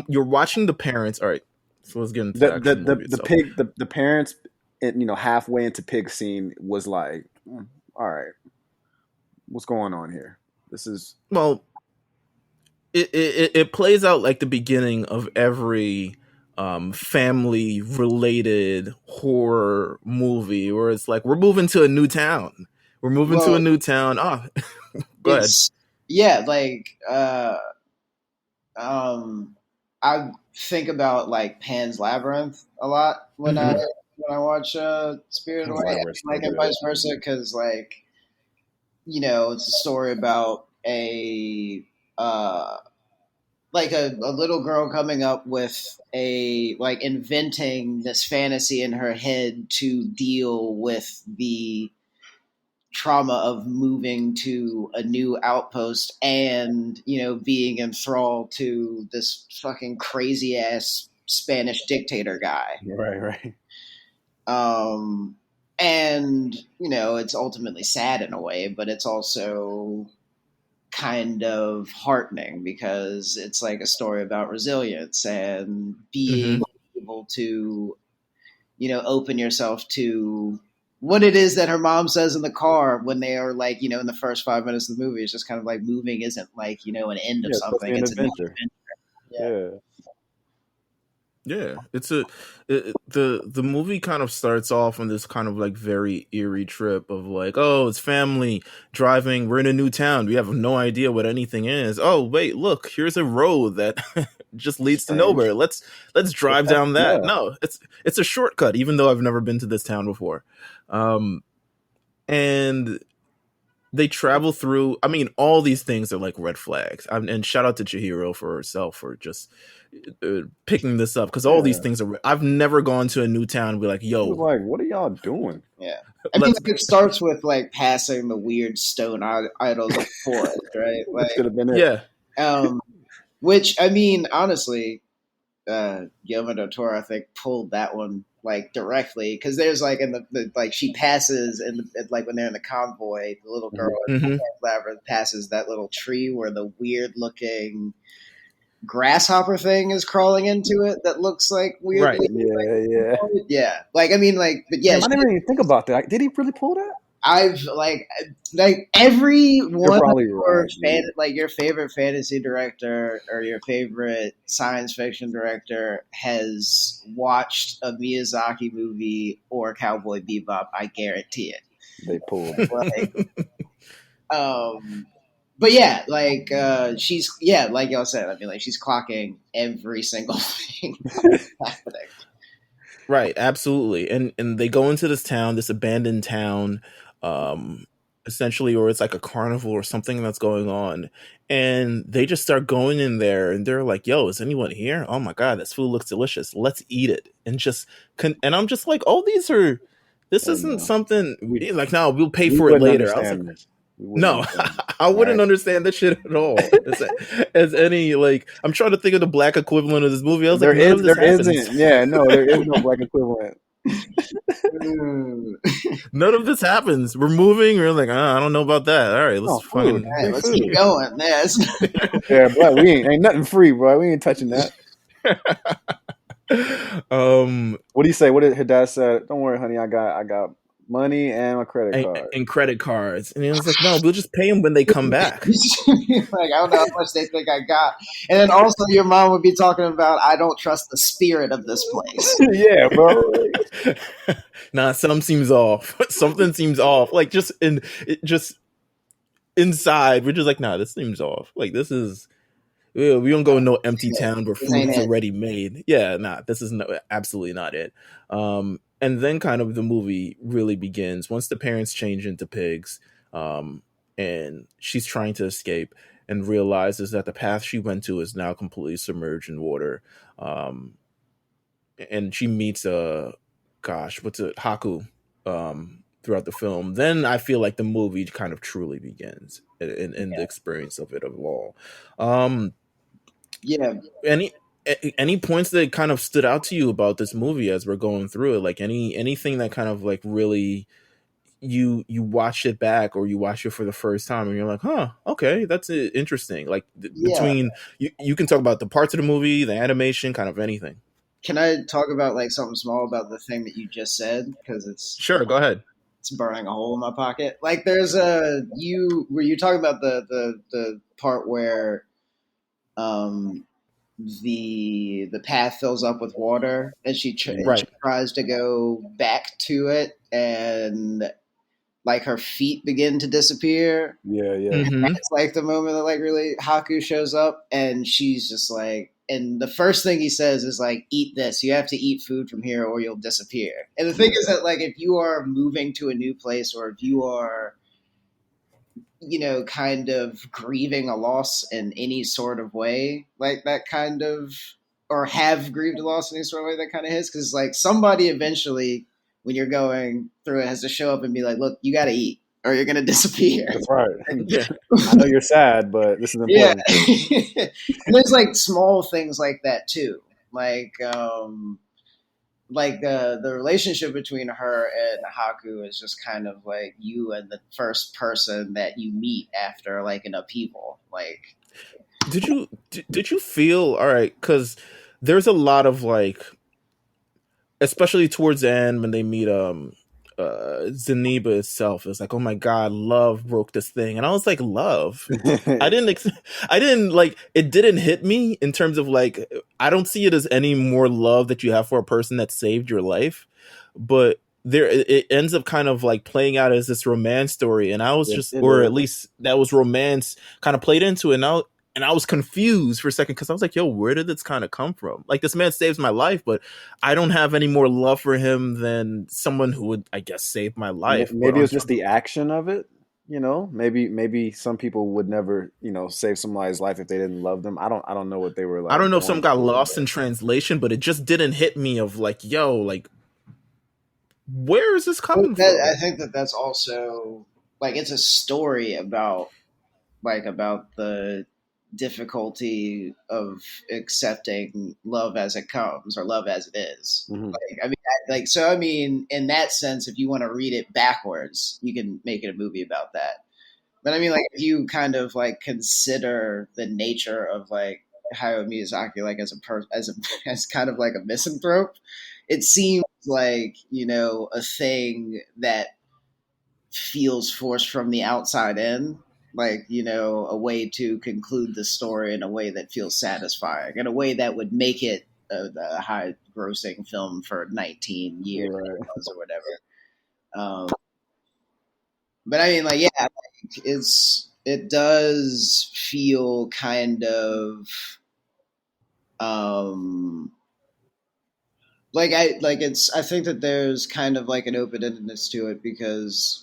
you're watching the parents. All right, so let's get into the actual movie itself. The parents, halfway into pig scene was like, all right, what's going on here? This is Well, it plays out like the beginning of every family related horror movie, where it's like we're moving to a new town. We're moving to a new town. Oh, go ahead. Yeah, like I think about like Pan's Labyrinth a lot when I watch Spirited Pan's Away, Labyrinth's like so and good. vice versa, because like it's a story about like a little girl coming up with inventing this fantasy in her head to deal with the trauma of moving to a new outpost and being enthralled to this fucking crazy ass Spanish dictator guy. right. And it's ultimately sad in a way, but it's also kind of heartening because it's like a story about resilience and being able to open yourself to what it is that her mom says in the car when they are like, in the first 5 minutes of the movie. It's just kind of like moving isn't like, an end of Yeah, it's supposed to something. be an It's a new adventure. adventure. Yeah, it's the movie kind of starts off on this kind of like very eerie trip of like, oh, it's family driving. We're in a new town. We have no idea what anything is. Oh, wait, look, here's a road that just leads to nowhere. Let's drive down that. Yeah. No, it's a shortcut, even though I've never been to this town before. And they travel through. I mean, all these things are like red flags. And shout out to Chihiro for herself for just picking this up because all these things are. I've never gone to a new town and be like, "Yo, I was like, what are y'all doing?" Yeah, I mean, like, it starts with like passing the weird stone idols of the forest, right? Like, Could have been it. yeah, which I mean, honestly, Guillermo del Toro, I think, pulled that one like directly because there's like in the like she passes and like when they're in the convoy, the little girl in Labyrinth passes that little tree where the weird looking grasshopper thing is crawling into it that looks like weird. Right. Yeah. Like I mean, like, but yeah, I didn't even think about that. Did he really pull that? I've like every one of your right. like your favorite fantasy director or your favorite science fiction director has watched a Miyazaki movie or Cowboy Bebop. I guarantee it. They pulled. Like, but yeah, like she's like y'all said. I mean, like she's clocking every single thing that's happening. Right, absolutely. And they go into this town, this abandoned town, essentially, or it's like a carnival or something that's going on. And they just start going in there and they're like, yo, is anyone here? Oh my God, this food looks delicious. Let's eat it. And and I'm just like, oh, this isn't something like, no, we'll pay for it later. I was like, no, I wouldn't understand this shit at all. As any, like, I'm trying to think of the black equivalent of this movie. I was like, there isn't. Yeah, no, there is no black equivalent. None of this happens. We're moving. We're like, I don't know about that. All right, let's keep going. Yeah, but we ain't nothing free, bro. We ain't touching that. What do you say? What did her dad say? Don't worry, honey. I got money and my credit card. and credit cards. And it was like, no, we'll just pay them when they come back. Like, I don't know how much they think I got. And then also your mom would be talking about, I don't trust the spirit of this place. Yeah, bro. Nah, something seems off. Something seems off. Like just inside, we're just like, nah, this seems off. Like this is, we don't go in no empty town where food's already made. Yeah, nah, this is absolutely not it. And then kind of the movie really begins once the parents change into pigs, and she's trying to escape and realizes that the path she went to is now completely submerged in water. And she meets Haku throughout the film. Then I feel like the movie kind of truly begins in the experience of it all. Yeah. Any points that kind of stood out to you about this movie as we're going through it? Like anything that kind of like really you watch it back or you watch it for the first time and you're like, huh, okay, that's interesting. Like between you can talk about the parts of the movie, the animation, kind of anything. Can I talk about like something small about the thing that you just said? Because it's sure, go ahead. It's burning a hole in my pocket. Like there's were you talking about the part where the path fills up with water and she tries to go back to it and like her feet begin to disappear. Yeah. Mm-hmm. It's like the moment that like really Haku shows up and she's just like, and the first thing he says is like, eat this. You have to eat food from here or you'll disappear. And the thing is that like if you are moving to a new place or if you are, you know, kind of grieving a loss in any sort of way, like that kind of, or have grieved a loss in any sort of way that kind of hits, because like somebody eventually, when you're going through it, has to show up and be like, look, you got to eat or you're going to disappear. That's right. I know you're sad, but this is important. Yeah. And there's like small things like that too. Like the relationship between her and Haku is just kind of like you and the first person that you meet after like an upheaval. Like, did you feel all right? Because there's a lot of like, especially towards the end when they meet Zeniba itself. It's like, oh my god, love broke this thing, and I was like, love. I didn't like it. Didn't hit me in terms of like, I don't see it as any more love that you have for a person that saved your life, but it ends up kind of like playing out as this romance story, and I was at least that was romance kind of played into it. And I was confused for a second because I was like, yo, where did this kind of come from? Like, this man saves my life, but I don't have any more love for him than someone who would, I guess, save my life. Maybe it was just the action of it. You know, maybe some people would never, you know, save somebody's life if they didn't love them. I don't know what they were like. I don't know if some got lost in translation, but it just didn't hit me of like, yo, like, where is this coming from? I think that's also like, it's a story about the difficulty of accepting love as it comes or love as it is. Mm-hmm. I mean, in that sense, if you want to read it backwards, you can make it a movie about that. But I mean, like, if you kind of like consider the nature of like Hayao Miyazaki, like as kind of like a misanthrope, it seems like, you know, a thing that feels forced from the outside in. Like, you know, a way to conclude the story in a way that feels satisfying, in a way that would make it a high-grossing film for 19 years or whatever. But I mean, like, yeah, like, it does feel kind of I think that there's kind of like an open-endedness to it because.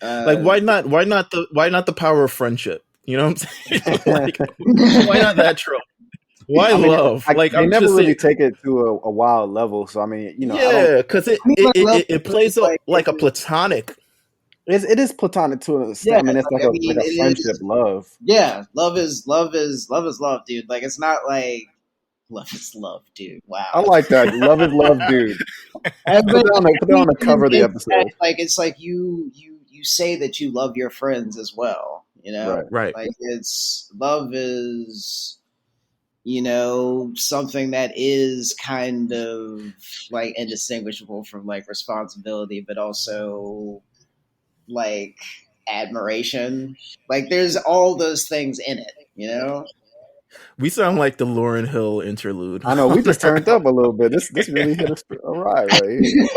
Like, why not the power of friendship? You know what I'm saying? Like, why not that trope? Why love? Like, they never really take it to a wild level. So I mean, you know, yeah, because it plays like a platonic. It is platonic to an extent. I mean, it's like a friendship love. Yeah, love is love, dude. Like, it's not like love is love, dude. Wow, I like that. Love is love, dude. Put it on the cover of the episode. Like, it's like you say that you love your friends as well, you know? Right. Like, it's love is something that is kind of like indistinguishable from like responsibility, but also like admiration. Like there's all those things in it. We sound like the Lauryn Hill interlude. I know we just turned up a little bit. This really hit us right here.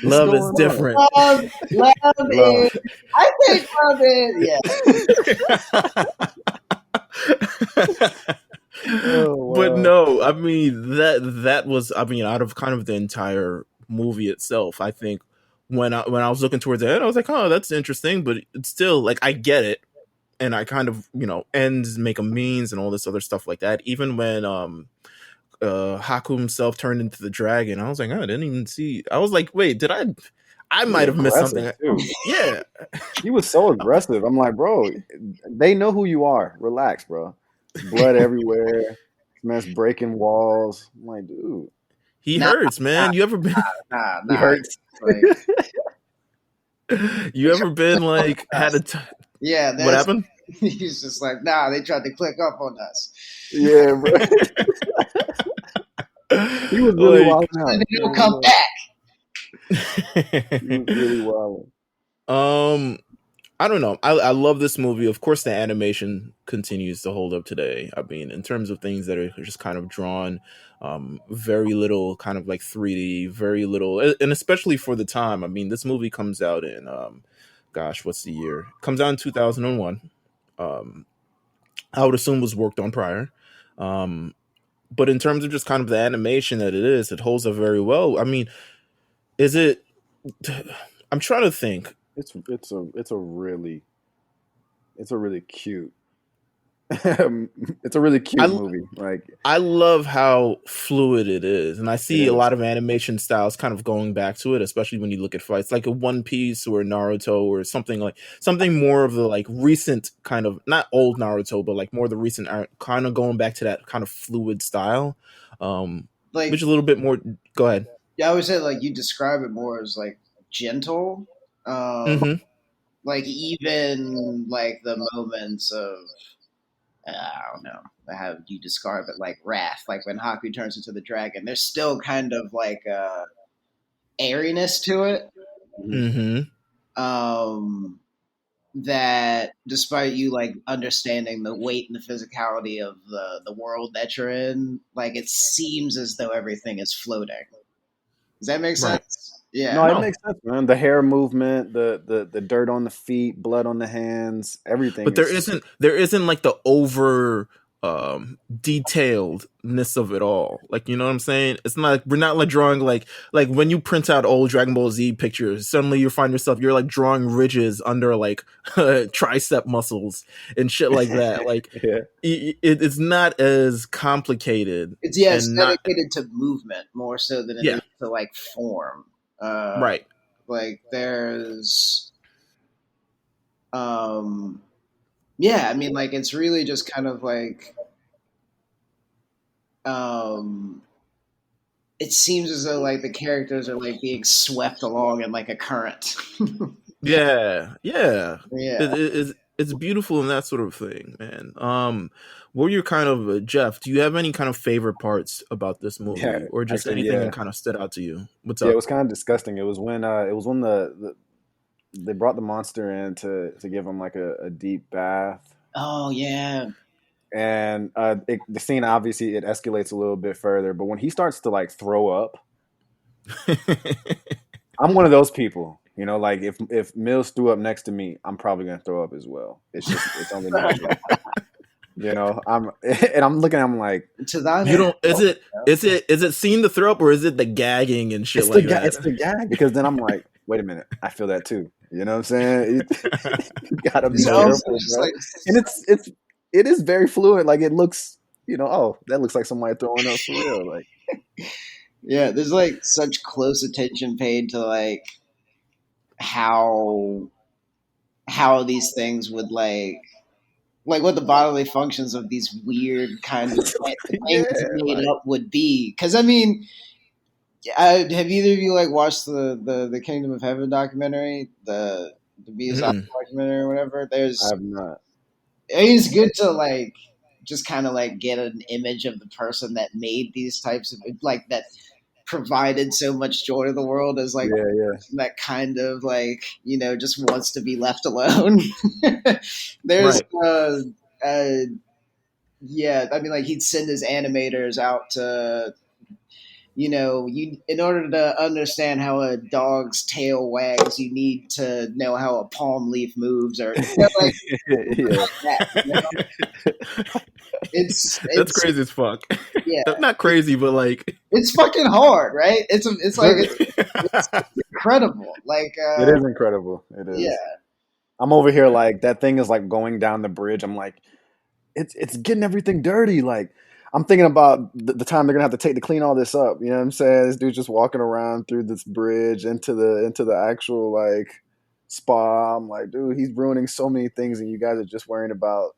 Love is different. Love is. I think love is. Yeah. Oh, wow. But no, I mean that was, I mean, out of kind of the entire movie itself, I think when I was looking towards the end, I was like, oh, that's interesting, but it's still like I get it, and I kind of ends make a means and all this other stuff like that. Even when Haku himself turned into the dragon, I was like, oh, I didn't even see. I was like, wait, did I might have missed something. Too. Yeah, he was so aggressive. I'm like, bro, they know who you are. Relax, bro. Blood everywhere. Man's breaking walls. I'm like, dude, he hurts, man. You ever been? He hurts. You ever been like had a? Yeah. What happened? He's just like, nah. They tried to click up on us. Yeah, bro. He was really wild out. He'll come back. He was really wild. I don't know. I love this movie. Of course, the animation continues to hold up today. I mean, in terms of things that are just kind of drawn, very little kind of like 3D, very little, and especially for the time. I mean, this movie comes out in, what's the year? It comes out in 2001. I would assume was worked on prior. But in terms of just kind of the animation that it is, it holds up very well. I mean, is it? I'm trying to think. It's a really cute it's a really cute movie. Like, I love how fluid it is, and I see a lot of animation styles kind of going back to it, especially when you look at fights like a One Piece or Naruto or something more of the like recent kind of, not old Naruto, but like more the recent kind of going back to that kind of fluid style, like which is a little bit more. Go ahead. Yeah, I would say like you describe it more as like gentle. Like even like the moments of I don't know how you describe it, like wrath, like when Haku turns into the dragon, there's still kind of like airiness to it. That despite you like understanding the weight and the physicality of the world that you're in, like it seems as though everything is floating. Does that make sense? Right. Yeah. No, it makes sense, man. The hair movement, the dirt on the feet, blood on the hands, everything. But there isn't like the over detailedness of it all. Like, you know what I'm saying? It's not like we're not like drawing like when you print out old Dragon Ball Z pictures, suddenly you find yourself you're like drawing ridges under like tricep muscles and shit like that. Like it's not as complicated. It's dedicated to movement more so than it is to like form. Right. Like there's I mean like it's really just kind of like it seems as though like the characters are like being swept along in like a current. Yeah. It's beautiful and that sort of thing, man. What were your kind of Jeff? Do you have any kind of favorite parts about this movie, or just anything that kind of stood out to you? What's up? Yeah, it was kind of disgusting. It was when the they brought the monster in to give him like a deep bath. Oh yeah. And the scene obviously it escalates a little bit further, but when he starts to like throw up, I'm one of those people. You know, like if Meelz threw up next to me, I'm probably gonna throw up as well. It's only natural. You know, I'm looking at him like, you don't. Is it seeing the throw up or is it the gagging and shit that? It's the gag, because then I'm like, wait a minute, I feel that too. You know what I'm saying? You gotta be careful, bro. And it is very fluid. Like it looks, oh, that looks like somebody throwing up for real. Like, yeah, there's like such close attention paid to like how these things would like what the bodily functions of these weird kind of things made up would be. Because I mean, have either of you like watched the Kingdom of Heaven documentary, the Miyazaki documentary or whatever? I have not. It's good to like just kind of like get an image of the person that made these types of like that provided so much joy to the world as like that kind of like just wants to be left alone. There's yeah, I mean like he'd send his animators out to you in order to understand how a dog's tail wags, you need to know how a palm leaf moves, or like, it's that's crazy as fuck. Yeah, not crazy, but like it's fucking hard, right? It's incredible. Like it is incredible. It is. Yeah, I'm over here like that thing is like going down the bridge. I'm like, it's getting everything dirty. Like I'm thinking about the time they're gonna have to take to clean all this up. You know what I'm saying? This dude's just walking around through this bridge into the actual like spa. I'm like, dude, he's ruining so many things, and you guys are just worrying about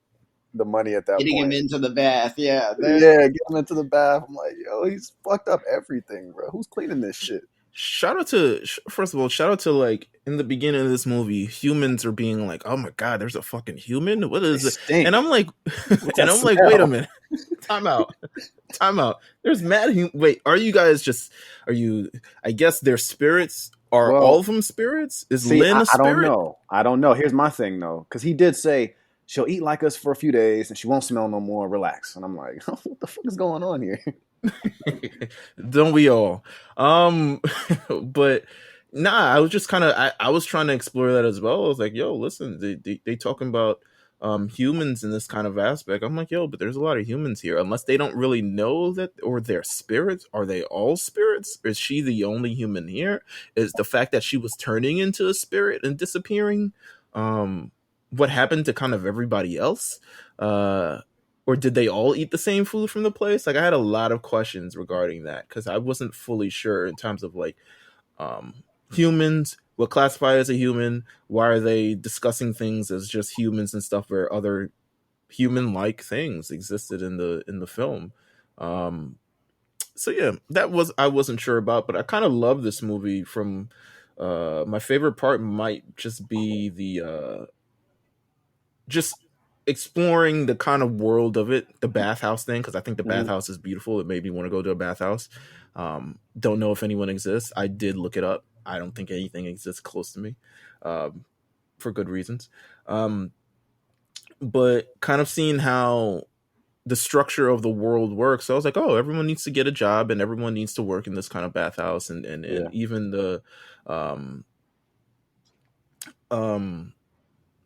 the money at that getting point. him into the bath. Yeah, get him into the bath. I'm like, yo, he's fucked up everything, bro. Who's cleaning this shit? First of all, shout out to like in the beginning of this movie, humans are being like, "Oh my god, there's a fucking human. What is it?" And I'm like, wait a minute, time out. There's mad. Wait, are you? I guess they're spirits. Are all of them spirits? Is Lynn a spirit? I don't know. Here's my thing though, because he did say she'll eat like us for a few days and she won't smell no more. Relax. And I'm like, what the fuck is going on here? Don't we all? But nah, I was just kind of I was trying to explore that as well. I was like, yo, listen, they talking about humans in this kind of aspect. I'm like, yo, but there's a lot of humans here. Unless they don't really know that, or they're spirits. Are they all spirits? Is she the only human here? Is the fact that she was turning into a spirit and disappearing? What happened to kind of everybody else? Or did they all eat the same food from the place? Like I had a lot of questions regarding that because I wasn't fully sure in terms of like humans, what classify as a human, why are they discussing things as just humans and stuff where other human-like things existed in the film. So yeah, I wasn't sure about, but I kind of love this movie. From my favorite part might just be the just exploring the kind of world of it, the bathhouse thing, because I think the bathhouse is beautiful. It made me want to go to a bathhouse. Don't know if anyone exists. I did look it up. I don't think anything exists close to me, for good reasons. But kind of seeing how the structure of the world works, I was like, oh, everyone needs to get a job and everyone needs to work in this kind of bathhouse, and even the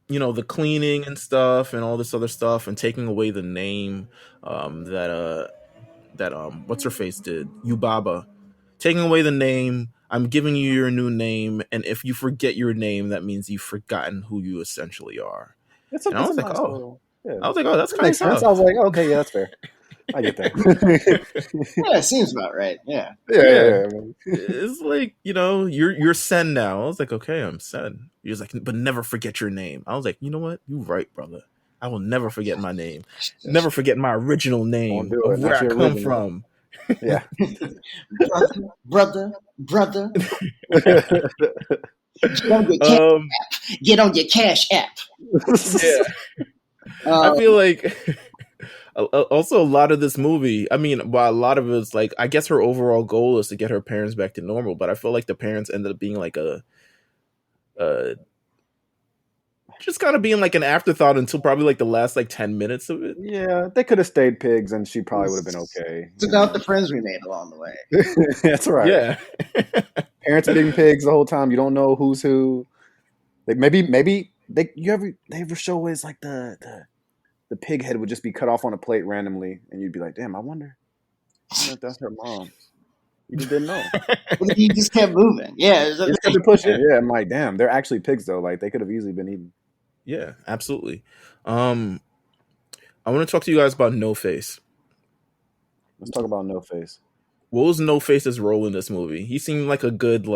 the cleaning and stuff and all this other stuff, and taking away the name that what's her face did, Yubaba, taking away the name. I'm giving you your new name, and if you forget your name, that means you've forgotten who you essentially are. I was like, oh, that's kind of sense. I was like, okay, yeah, that's fair. I get that. Yeah, it seems about right. Yeah. It's like, you're Sen now. I was like, okay, I'm Sen. He was like, but never forget your name. I was like, you know what? You're right, brother. I will never forget my name. Never forget my original name of where I come from. Yeah. brother. Get on your cash app. Yeah. I feel like also a lot of this movie, I mean, while a lot of it's like, I guess her overall goal is to get her parents back to normal, but I feel like the parents ended up being like just kind of being like an afterthought until probably like the last like 10 minutes of it. Yeah, they could have stayed pigs and she probably would have been okay. It's about the friends we made along the way. That's right. Yeah. Parents being pigs the whole time. You don't know who's who. Like maybe they ever show is like the pig head would just be cut off on a plate randomly, and you'd be like, damn, I wonder if that's her mom. You just didn't know. You just kept moving. Yeah. You just kept pushing. Yeah, I'm like, damn, they're actually pigs though. Like they could have easily been eaten. Yeah, absolutely. I want to talk to you guys about No Face. Let's talk about No Face. What was No Face's role in this movie? He seemed like a good,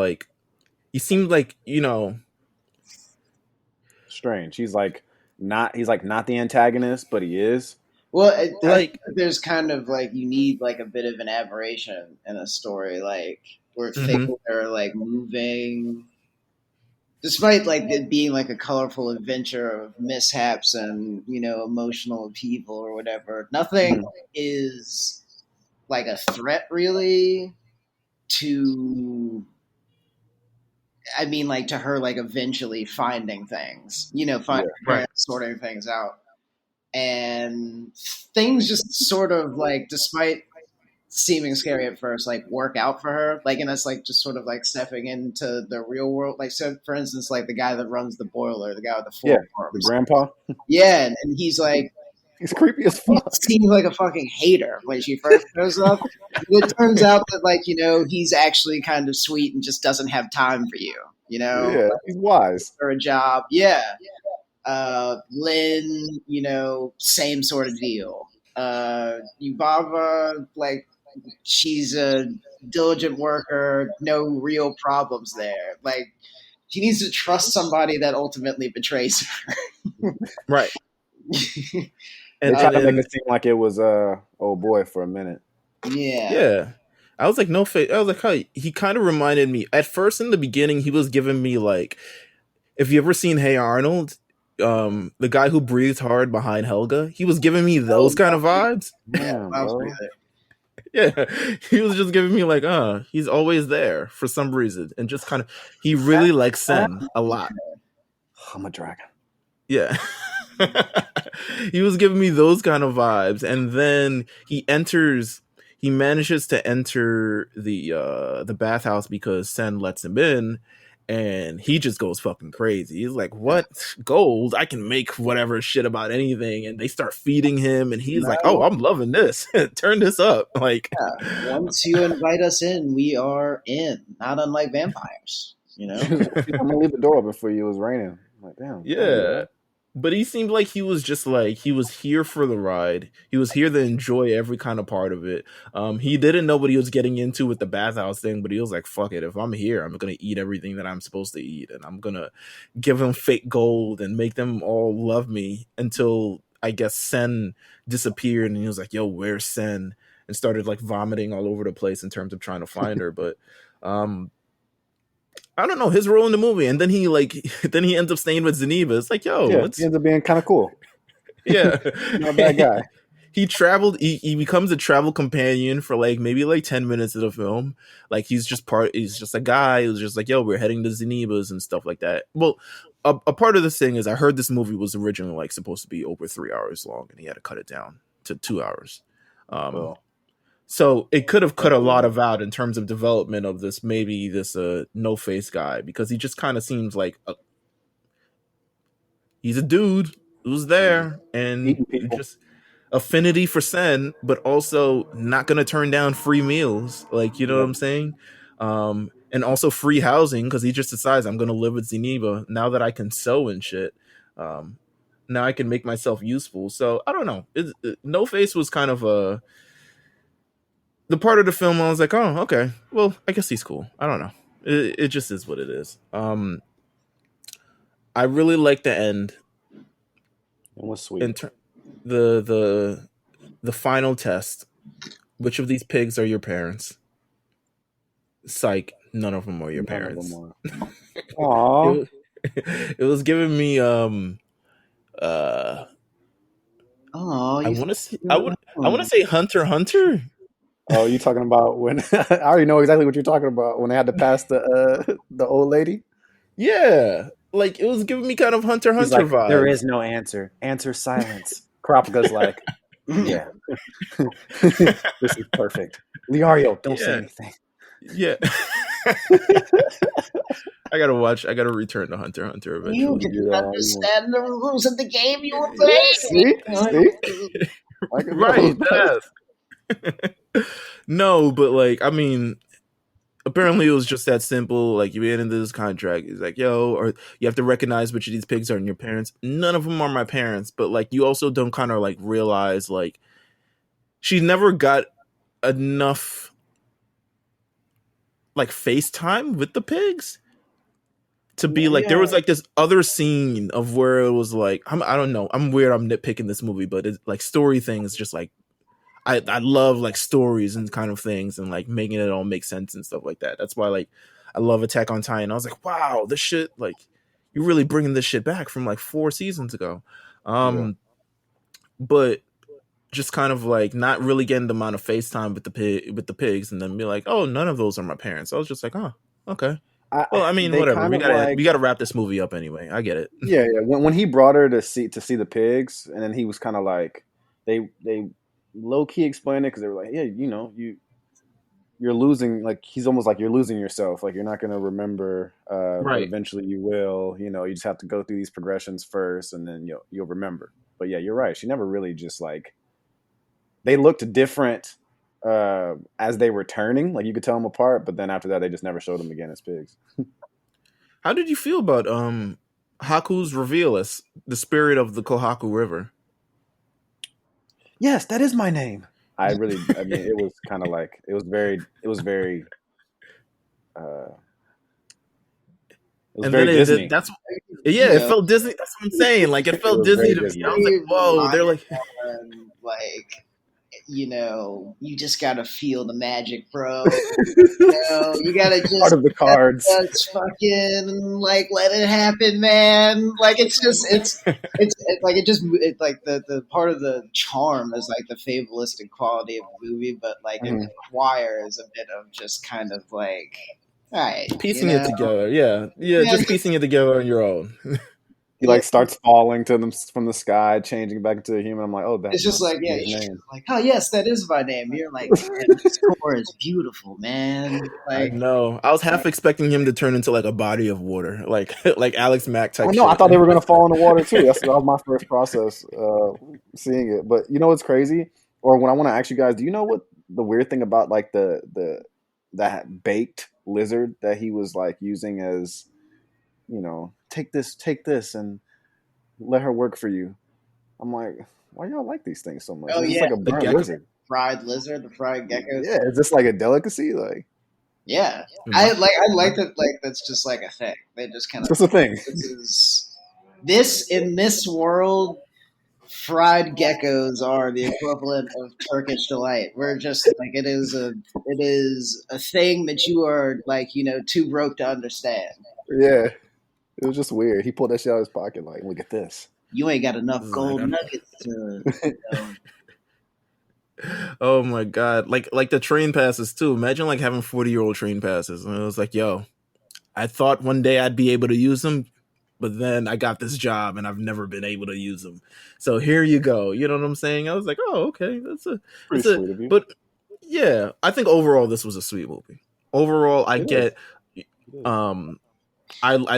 strange. He's not the antagonist, but he is. Well, there's kind of like, you need like a bit of an aberration in a story, like where things are like moving despite like it being like a colorful adventure of mishaps and emotional upheaval or whatever, nothing is like a threat really to. I mean, like to her, like eventually finding things, finding Right. sorting things out, and things just sort of like, despite seeming scary at first, like work out for her, like, and that's like just sort of like stepping into the real world. Like, so for instance, like the guy that runs the boiler, the guy with the four arms, the grandpa. yeah, and he's like. He's creepy as He fuck. seems like a fucking hater when she first shows up. It turns out that, like, he's actually kind of sweet and just doesn't have time for you. Yeah, he's wise. For a job, yeah. Lynn, same sort of deal. Yubaba, like, she's a diligent worker, no real problems there. Like, she needs to trust somebody that ultimately betrays her. Right. And try to make it seem like it was old boy for a minute. Yeah. I was like, no face. I was like, huh, he kind of reminded me at first in the beginning. He was giving me like, if you ever seen Hey Arnold, the guy who breathed hard behind Helga, he was giving me those kind of vibes. Yeah, he was just giving me like, he's always there for some reason, and just kind of, he really likes Sen a lot. I'm a dragon. Yeah. He was giving me those kind of vibes, and then he manages to enter the bathhouse because Sen lets him in, and he just goes fucking crazy. He's like, what? Gold? I can make whatever shit about anything. And they start feeding him, and he's like, oh, I'm loving this. Turn this up. Like, once you invite us in, we are in. Not unlike vampires, I'm gonna leave the door open for you. It was raining. I'm like, damn. Yeah. But he seemed like he was just like, he was here for the ride. He was here to enjoy every kind of part of it. He didn't know what he was getting into with the bathhouse thing, but he was like, fuck it. If I'm here, I'm going to eat everything that I'm supposed to eat. And I'm going to give them fake gold and make them all love me until, I guess, Sen disappeared. And he was like, yo, where's Sen? And started like vomiting all over the place in terms of trying to find her. But, I don't know his role in the movie, and then he ends up staying with Zeniba. It's like, yo, he ends up being kind of cool. Yeah, not a bad guy. He traveled. He becomes a travel companion for like maybe like 10 minutes of the film. Like he's just a guy who's just like, yo, we're heading to Zeniba's and stuff like that. Well, a part of this thing is I heard this movie was originally like supposed to be over 3 hours long, and he had to cut it down to 2 hours. So it could have cut a lot of out in terms of development of this no face guy, because he just kind of seems like he's a dude who's there and just affinity for Sen, but also not going to turn down free meals. Like, you know what I'm saying? And also free housing, because he just decides I'm going to live with Zeniba now that I can sew and shit. Now I can make myself useful. So I don't know. No Face was kind of the part of the film I was like, oh, okay, well, I guess he's cool. I don't know. It just is what it is. I really like the end. It was sweet. The final test. Which of these pigs are your parents? Psych, none of them are your parents. Aww. It was giving me I want to say Hunter x Hunter. Oh, you talking about when I already know exactly what you're talking about, when they had to pass the old lady? Yeah, like it was giving me kind of Hunter x Hunter vibe. There is no answer. Answer silence. Kurapika's like, yeah, this is perfect. Leario, don't say anything. Yeah. I gotta return to Hunter x Hunter eventually. You didn't understand the rules of the game you were playing. See? Right. No, but like, I mean, apparently it was just that simple. Like, you get into this contract, it's like, yo, or you have to recognize which of these pigs are your parents. None of them are my parents, but like, you also don't kind of like realize like she never got enough like FaceTime with the pigs to be like, there was like this other scene of where it was like, I don't know, I'm weird, I'm nitpicking this movie, but it's like story things, just like I love like stories and kind of things and like making it all make sense and stuff like that. That's why like I love Attack on Titan. I was like, wow, this shit, like you're really bringing this shit back from like 4 seasons ago. But just kind of like not really getting the amount of FaceTime with the pigs, and then be like, oh, none of those are my parents. I was just like, oh, okay. Well, I mean, They whatever. kind We of gotta like, we gotta wrap this movie up anyway. I get it. yeah. When he brought her to see the pigs, and then he was kind of like, they low key explained it because they were like, yeah, you're losing, like he's almost like you're losing yourself, like you're not gonna remember, but Right. eventually you will. You know, you just have to go through these progressions first, and then you'll remember. But yeah, you're right. She never really just like, they looked different as they were turning, like you could tell them apart. But then after that, they just never showed them again as pigs. How did you feel about Haku's reveal as the spirit of the Kohaku River? Yes, that is my name. I mean, it was kind of like, it was very Disney. It felt Disney. That's what I'm saying. Like it felt Disney to me. Disney. I was like, whoa. They're like, like, you just gotta feel the magic, bro. You gotta just part of the cards. Just fucking like let it happen, man. Like it's like the part of the charm is like the fatalistic quality of the movie, but like it requires a bit of just kind of like, all right, piecing it together. Yeah, just piecing it together on your own. He like starts falling to them from the sky, changing back into a human. I'm like, oh, that's it's just like, yeah, his name. Like, oh yes, that is my name. You're like, man, this score is beautiful, man. Like, I know. I was half expecting him to turn into like a body of water, like Alex Mack type. I know. I thought they were gonna fall in the water too. That was my first process seeing it. But you know what's crazy? Or when I want to ask you guys, do you know what the weird thing about like that baked lizard that he was like using as, take this and let her work for you? I'm like, why y'all like these things so much? Oh, it's yeah, like a burnt lizard. Fried lizard, the fried geckos. Yeah, is this like a delicacy? Like, yeah, I like that. Like that's just like a thing. They just kind of. It's a thing. In this world, fried geckos are the equivalent of Turkish delight. We're just like it is a thing that you are like too broke to understand. Yeah, it was just weird. He pulled that shit out of his pocket. Like, look at this. You ain't got enough gold nuggets to. Oh my god! Like the train passes too. Imagine like having 40-year-old train passes, and it was like, yo, I thought one day I'd be able to use them, but then I got this job and I've never been able to use them. So here you go. You know what I'm saying? I was like, oh, okay, pretty sweet of you. But yeah, I think overall this was a sweet movie. Overall, I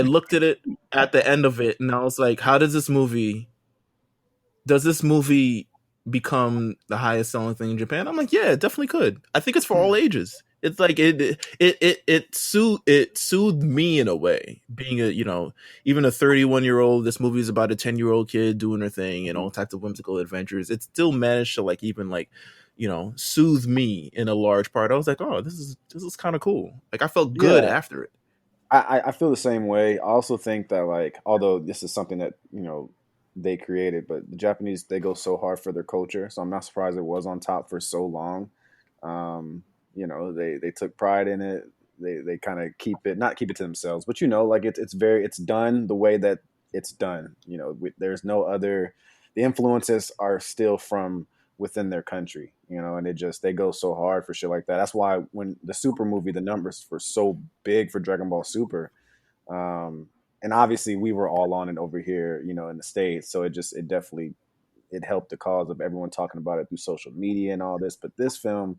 looked at it at the end of it and I was like, how does this movie become the highest selling thing in Japan? I'm like, yeah, it definitely could. I think it's for all ages. It's like it soothed me in a way, being even a 31-year-old. This movie is about a 10-year-old kid doing her thing and all types of whimsical adventures. It still managed to like even like soothe me in a large part. I was like, oh, this is kind of cool. Like I felt good after it. I feel the same way. I also think that like, although this is something that they created, but the Japanese, they go so hard for their culture, so I'm not surprised it was on top for so long. They took pride in it. They kind of not keep it to themselves, but like it's done the way that it's done. There's no other. The influences are still from within their country, and they go so hard for shit like that. That's why when the Super movie, the numbers were so big for Dragon Ball Super. And obviously we were all on it over here, in the States. So it definitely helped the cause of everyone talking about it through social media and all this. But this film,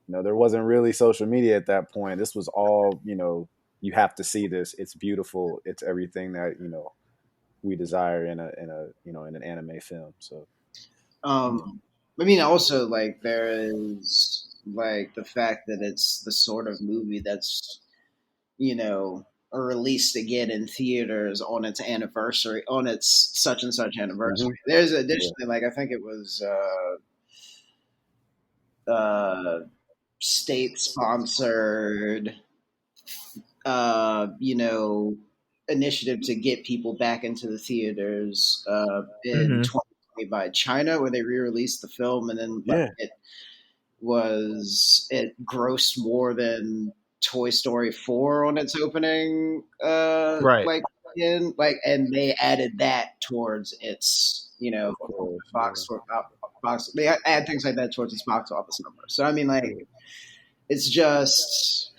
there wasn't really social media at that point. This was all, you have to see this. It's beautiful. It's everything that, we desire in an anime film. So, I mean, also like there is like the fact that it's the sort of movie that's, released again in theaters on its anniversary, on its such and such anniversary. Mm-hmm. There's additionally, like I think it was state sponsored, initiative to get people back into the theaters in 2020 by China, where they re-released the film, and then it grossed more than Toy Story 4 on its opening in, like, and they added that towards its, Of course, box. They add things like that towards its box office numbers. So I mean, like, it's just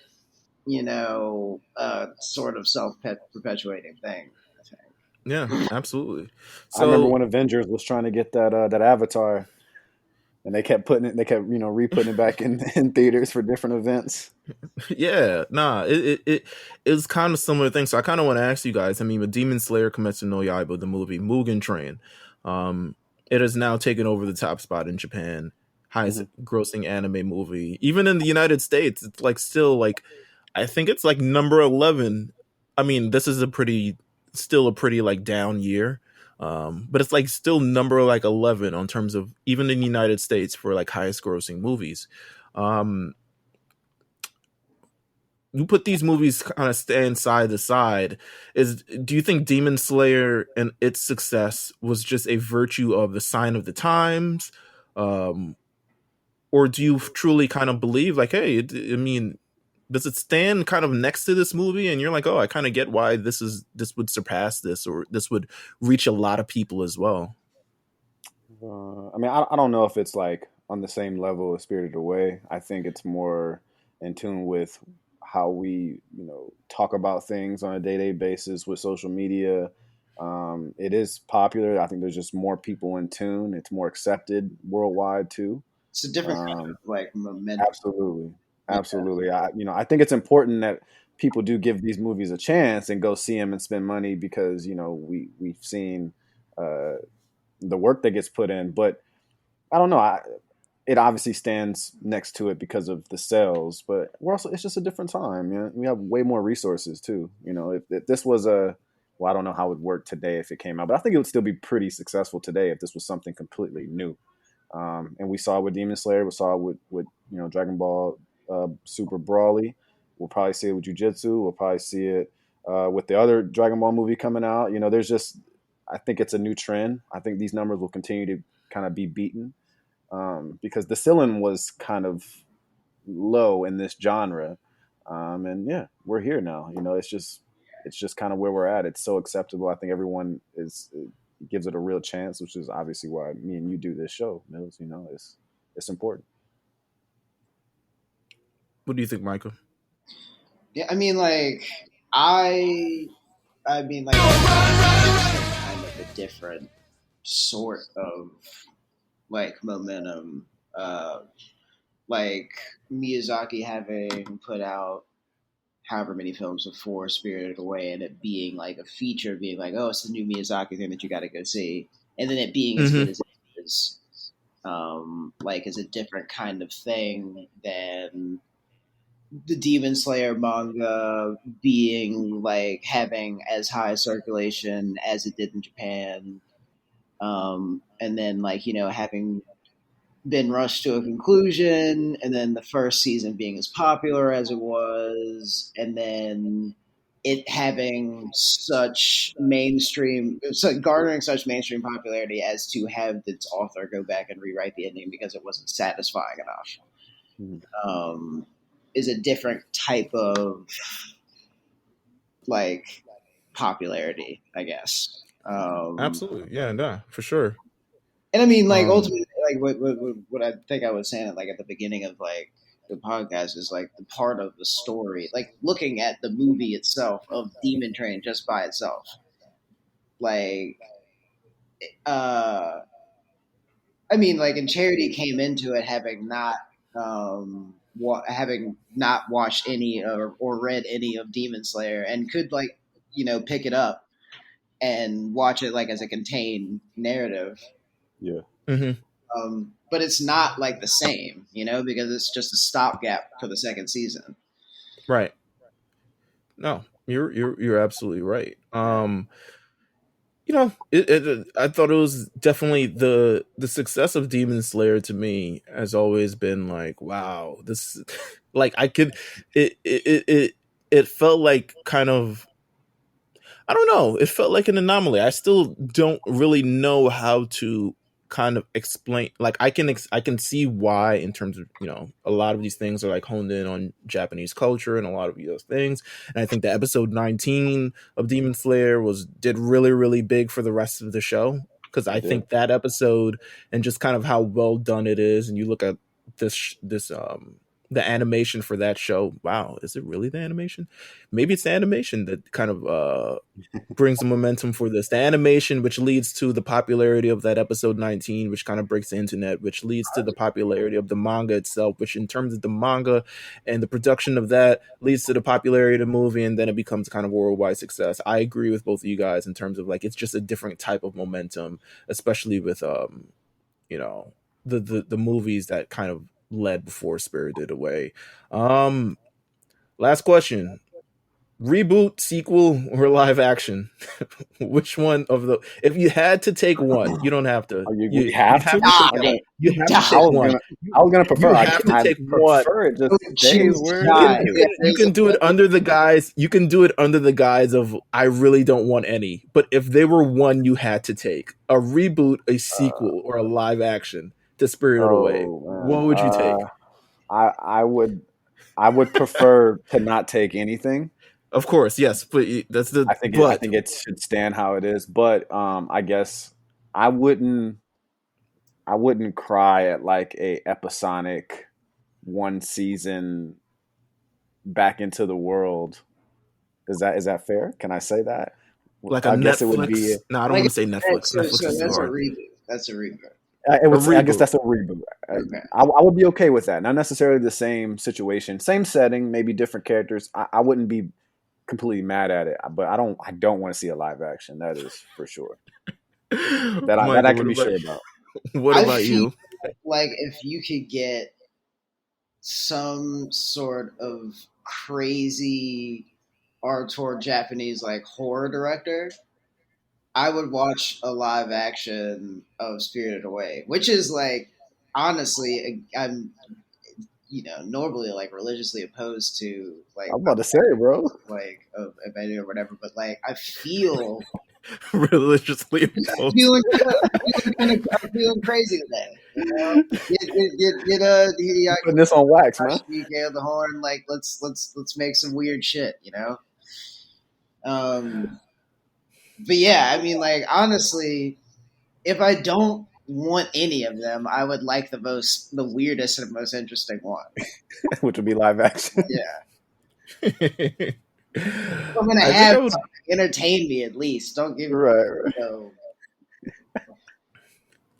sort of self perpetuating thing, I think. Yeah, absolutely. I remember So when Avengers was trying to get that Avatar, and they kept re-putting it back in theaters for different events. yeah, nah, it is kind of similar thing. So I kind of want to ask you guys. I mean, with Demon Slayer Kimetsu no Yaiba, the movie Mugen Train, um, it has now taken over the top spot in Japan, highest grossing anime movie. Even in the United States, it's like still like, I think it's like number 11. I mean, this is still a pretty like down year. But it's like still number like 11 on terms of even in the United States for like highest grossing movies. Um, you put these movies kind of stand side to side. Do you think Demon Slayer and its success was just a virtue of the sign of the times, um, or do you truly kind of believe like, hey, I mean, does it stand kind of next to this movie, and you're like, oh, I kind of get why this would surpass this, or this would reach a lot of people as well? I mean, I don't know if it's like on the same level as Spirited Away. I think it's more in tune with how we, talk about things on a day-to-day basis with social media. It is popular. I think there's just more people in tune. It's more accepted worldwide too. It's a different kind of like momentum. Absolutely, absolutely. I think it's important that people do give these movies a chance and go see them and spend money because we've seen uh, the work that gets put in. But I don't know. It obviously stands next to it because of the sales, but it's just a different time. We have way more resources too. If this was well, I don't know how it would work today if it came out, but I think it would still be pretty successful today if this was something completely new. And we saw it with Demon Slayer, we saw it with Dragon Ball Super Brawly. We'll probably see it with Jujutsu. We'll probably see it with the other Dragon Ball movie coming out. I think it's a new trend. I think these numbers will continue to kind of be beaten because the ceiling was kind of low in this genre. And yeah, we're here now. It's just kind of where we're at. It's so acceptable. I think everyone gives it a real chance, which is obviously why me and you do this show, Meelz. It's important. What do you think, Micah? Yeah, I mean, like kind of a different sort of like momentum. Like Miyazaki having put out however many films before Spirited Away, and it being like a feature, being like, oh, it's the new Miyazaki thing that you got to go see, and then it being as good as it is, is a different kind of thing than the Demon Slayer manga being like having as high circulation as it did in Japan, and then having been rushed to a conclusion, and then the first season being as popular as it was, and then it having garnering such mainstream popularity as to have its author go back and rewrite the ending because it wasn't satisfying enough. Is a different type of like popularity, I guess. Absolutely, yeah, nah, for sure. And I mean, like ultimately, like what I think I was saying, like at the beginning of like the podcast, is like the part of the story, like looking at the movie itself of Demon Train just by itself, like, I mean, like, and Charity came into it having not watched any or read any of Demon Slayer, and could pick it up and watch it like as a contained narrative. Yeah. But it's not like the same, because it's just a stopgap for the second season. Right. No, you're absolutely right. I thought it was definitely the success of Demon Slayer to me has always been like, wow, this like it felt like kind of, I don't know, it felt like an anomaly. I still don't really know how to kind of explain, like I can see why, in terms of, you know, a lot of these things are like honed in on Japanese culture and a lot of those things. And I think the episode 19 of Demon Slayer did really, really big for the rest of the show, because I think that episode and just kind of how well done it is, and you look at this the animation for that show. Wow, is it really the animation? Maybe it's the animation that kind of brings the momentum for this. The animation, which leads to the popularity of that episode 19, which kind of breaks the internet, which leads to the popularity of the manga itself, which in terms of the manga and the production of that leads to the popularity of the movie, and then it becomes kind of worldwide success. I agree with both of you guys in terms of like it's just a different type of momentum, especially with you know, the movies that kind of led before Spirited Away. Last question. Reboot, sequel, or live action? Which one of the, if you had to take one, you don't have to. You have to take one. You have to take one. I was gonna prefer. You have to take one. It just stays where You can do it under the guise. You can do it under the guise of I really don't want any. But if they were one, you had to take a reboot, a sequel, or a live action to Spirited Away. What would you take? I would prefer to not take anything. Of course, yes, but that's the. I think it should stand how it is, but I guess I wouldn't cry at like a episodic one season back into the world. Is that fair? Can I say that? Like a Netflix? It would be. No, I don't want to say Netflix. That's a reboot. That's a reboot. I guess that's a reboot. Okay. I would be okay with that. Not necessarily the same situation, same setting, maybe different characters. I wouldn't be completely mad at it, but I don't want to see a live action. That is for sure. That I can be sure about. What about you? Like if you could get some sort of crazy hardcore Japanese like horror director, I would watch a live action of Spirited Away, which is like, honestly, I'm, you know, normally like religiously opposed to like. I'm about to say, bro, like of or whatever, but like I feel religiously opposed. I'm feeling crazy today. You know, get putting this on wax, man. The horn, like let's make some weird shit, you know. But yeah, I mean, like honestly, if I don't want any of them, I would like the weirdest and most interesting one, which would be live action. Yeah, I'm gonna have entertain me at least. Don't give me right. No.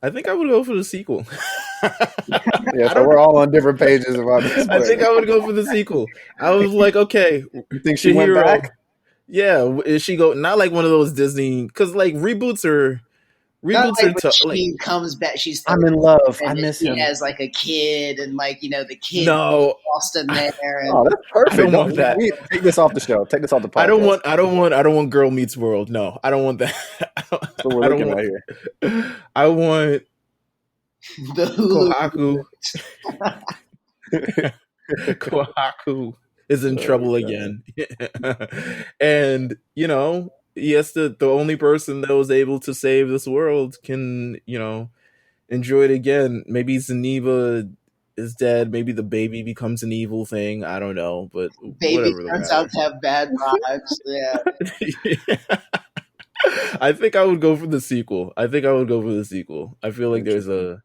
I think I would go for the sequel. Yeah, so we're all on different pages about this. I think I would go for the sequel. I was like, okay, you think she went back? Yeah, is she go not like one of those Disney, because like reboots are tough. She comes back. She's I'm in love. I miss him. He has like a kid, and like you know the kid lost in there. And, oh, that's perfect. I don't want that. Take this off the show. Take this off the podcast. I don't want Girl Meets World. No, I don't want that. That's what we're looking at here. I want the Kohaku. Kohaku is in trouble again. And you know, yes, the only person that was able to save this world can, you know, enjoy it again. Maybe Zeniba is dead. Maybe the baby becomes an evil thing. I don't know, but baby turns out to have bad vibes. Yeah. Yeah. I think I would go for the sequel. I feel like there's a.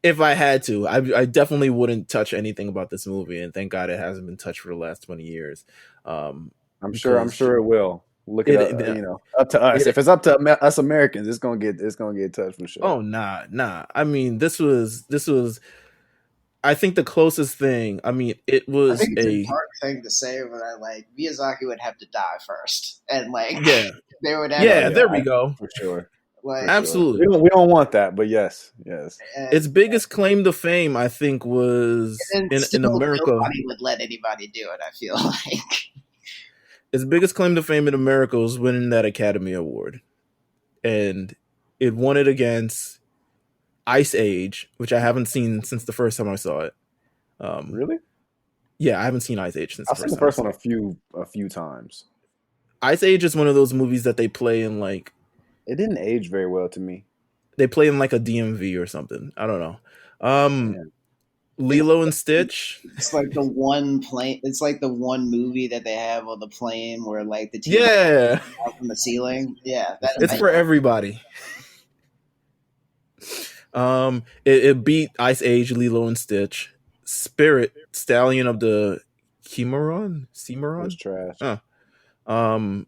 If I had to, I definitely wouldn't touch anything about this movie, and thank God it hasn't been touched for the last 20 years. I'm sure it will. Look at it, you know, up to us. If it's up to us Americans, it's gonna get touched for sure. Oh nah. I mean, this was. I think the closest thing. I mean, it was a dark thing to say, but I like Miyazaki would have to die first, and like they would have. Yeah, there we go for sure. Like, absolutely, we don't want that, but yes. Its biggest claim to fame, I think, was in America. Nobody would let anybody do it. I feel like its biggest claim to fame in America was winning that Academy Award, and it won it against Ice Age, which I haven't seen since the first time I saw it. Really? Yeah, I haven't seen Ice Age since. I've seen the first one a few times. Ice Age is one of those movies that they play in like. It didn't age very well to me. They play in like a DMV or something. I don't know. Yeah. Lilo and Stitch. It's like the one plane. It's like the one movie that they have on the plane where like the TV Yeah, out from the ceiling. Yeah, that it's for everybody. It beat Ice Age, Lilo and Stitch, Spirit, Stallion of the Cimarron, It's trash. um,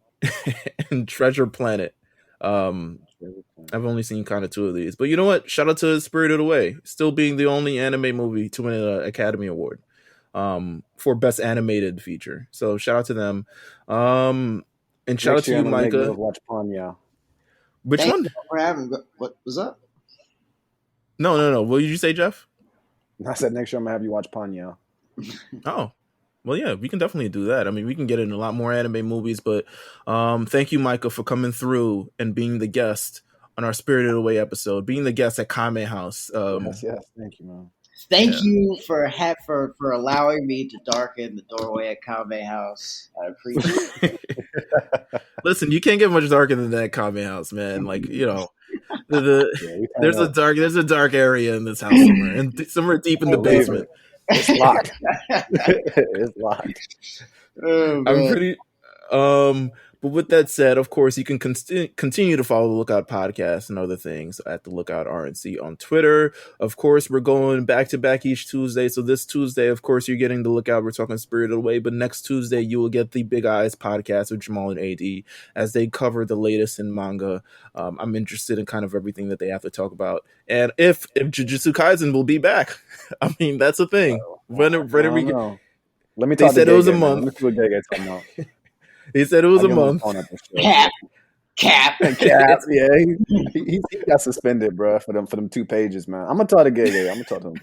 and Treasure Planet. I've only seen kind of two of these, but you know what? Shout out to Spirited Away, still being the only anime movie to win an Academy Award, for Best Animated Feature. So shout out to them. And shout out to you, Micah. Watch Ponyo. Which Thank one? you for having. What was up? No. What did you say, Jeff? I said next year I'm gonna have you watch Ponyo. Oh, well, yeah, we can definitely do that. I mean, we can get in a lot more anime movies, but thank you, Micah, for coming through and being the guest on our Spirited Away episode, being the guest at Kame House. Yes, thank you, man. Thank you for allowing me to darken the doorway at Kame House. I appreciate it. Listen, you can't get much darker than that Kame House, man. Like, you know, there's a dark area in this house somewhere, and somewhere deep in the basement. It's locked. It's locked. Oh, I'm pretty. But with that said, of course, you can continue to follow the Lookout Podcast and other things at the Lookout RNC on Twitter. Of course, we're going back to back each Tuesday. So this Tuesday, of course, you're getting the Lookout. We're talking Spirited Away. But next Tuesday, you will get the Big Eyes Podcast with Jamal and AD as they cover the latest in manga. I'm interested in kind of everything that they have to talk about, and if Jujutsu Kaisen will be back. I mean, that's the thing. When are we? Let me They talk said to it was a Gege, man. month. Let me see what Gege talking about. He said it was a month. Cap. Yeah, he got suspended, bro, for them 2 pages, man. I'm gonna talk to Gege. I'm gonna talk to him.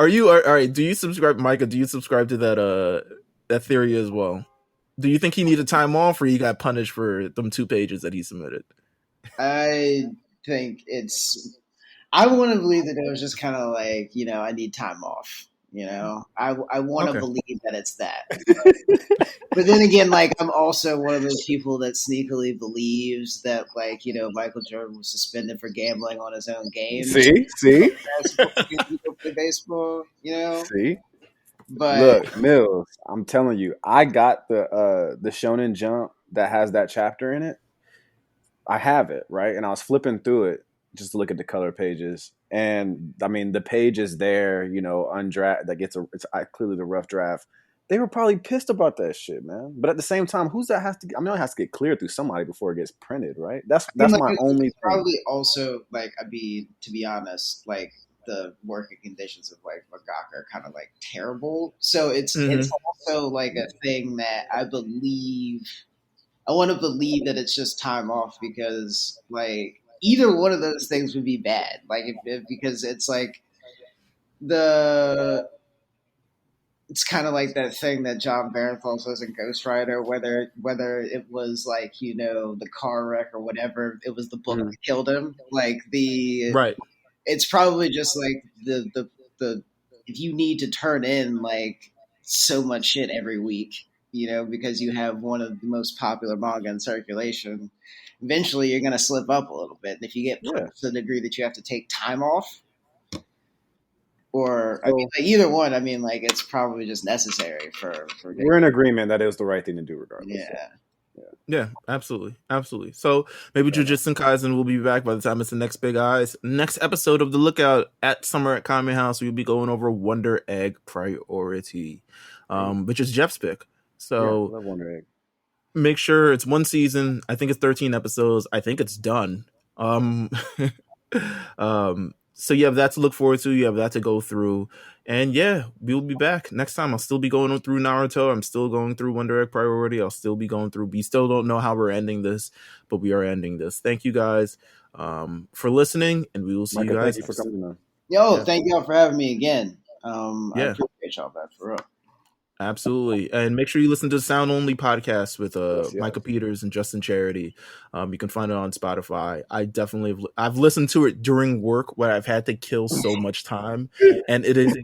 Are you all right? Do you subscribe, Micah? Do you subscribe to that theory as well? Do you think he needed time off, or he got punished for them 2 pages that he submitted? I think I want to believe that it was just kind of like, I need time off. I want to believe that it's that. But then again, like, I'm also one of those people that sneakily believes that, like, Michael Jordan was suspended for gambling on his own game. See? Play baseball, See? But look, Meelz, I'm telling you, I got the Shonen Jump that has that chapter in it. I have it, right? And I was flipping through it just to look at the color pages. And I mean, the page is there, undraft that gets it's clearly the rough draft. They were probably pissed about that shit, man. But at the same time, it has to get cleared through somebody before it gets printed, right? That's my only thing. Probably also, like, to be honest, like, the working conditions of like mangaka are kind of like terrible. So it's also like a thing that I want to believe that it's just time off, because like either one of those things would be bad. Like because it's like it's kind of like that thing that John Barenthal says in Ghost Rider, whether it was like, the car wreck or whatever, it was the book that killed him. Like right. It's probably just like the if you need to turn in like so much shit every week, because you have one of the most popular manga in circulation, eventually you're going to slip up a little bit. And if you get to the degree that you have to take time off, or I mean, like, either one, I mean, like, it's probably just necessary for we're in agreement that it was the right thing to do regardless. Yeah, absolutely. So maybe Jujutsu Kaisen will be back by the time it's the next Big Eyes. Next episode of The Lookout at Summer at Kame House, we'll be going over Wonder Egg Priority, which is Jeff's pick. So I love Wonder Egg. Make sure it's 1 season. I think it's 13 episodes. I think it's done. So you have that to look forward to. You have that to go through. And yeah, we'll be back next time. I'll still be going through Naruto. I'm still going through Wonder Egg Priority. I'll still be going through. We still don't know how we're ending this, but we are ending this. Thank you guys for listening, and we will see you guys. Thank you for coming on. Thank y'all for having me again. I appreciate y'all that, for real. Absolutely. And make sure you listen to the Sound Only podcast with Micah Peters and Justin Charity. You can find it on Spotify. I've listened to it during work where I've had to kill so much time, and it is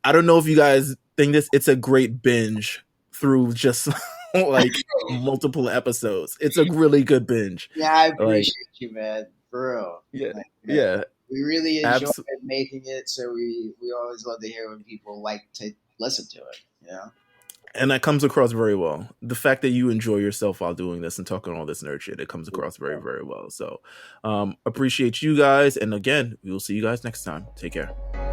I don't know if you guys think this, it's a great binge through just like multiple episodes. It's a really good binge. Yeah, I Like, appreciate you, man. For real. yeah, Like, yeah, we really enjoy abs- making it, so we always love to hear when people like to listen to it. You know? and that comes across very well. The fact that you enjoy yourself while doing this and talking all this nerd shit, it comes across very, very well. So, appreciate you guys, and again, we will see you guys next time. Take care.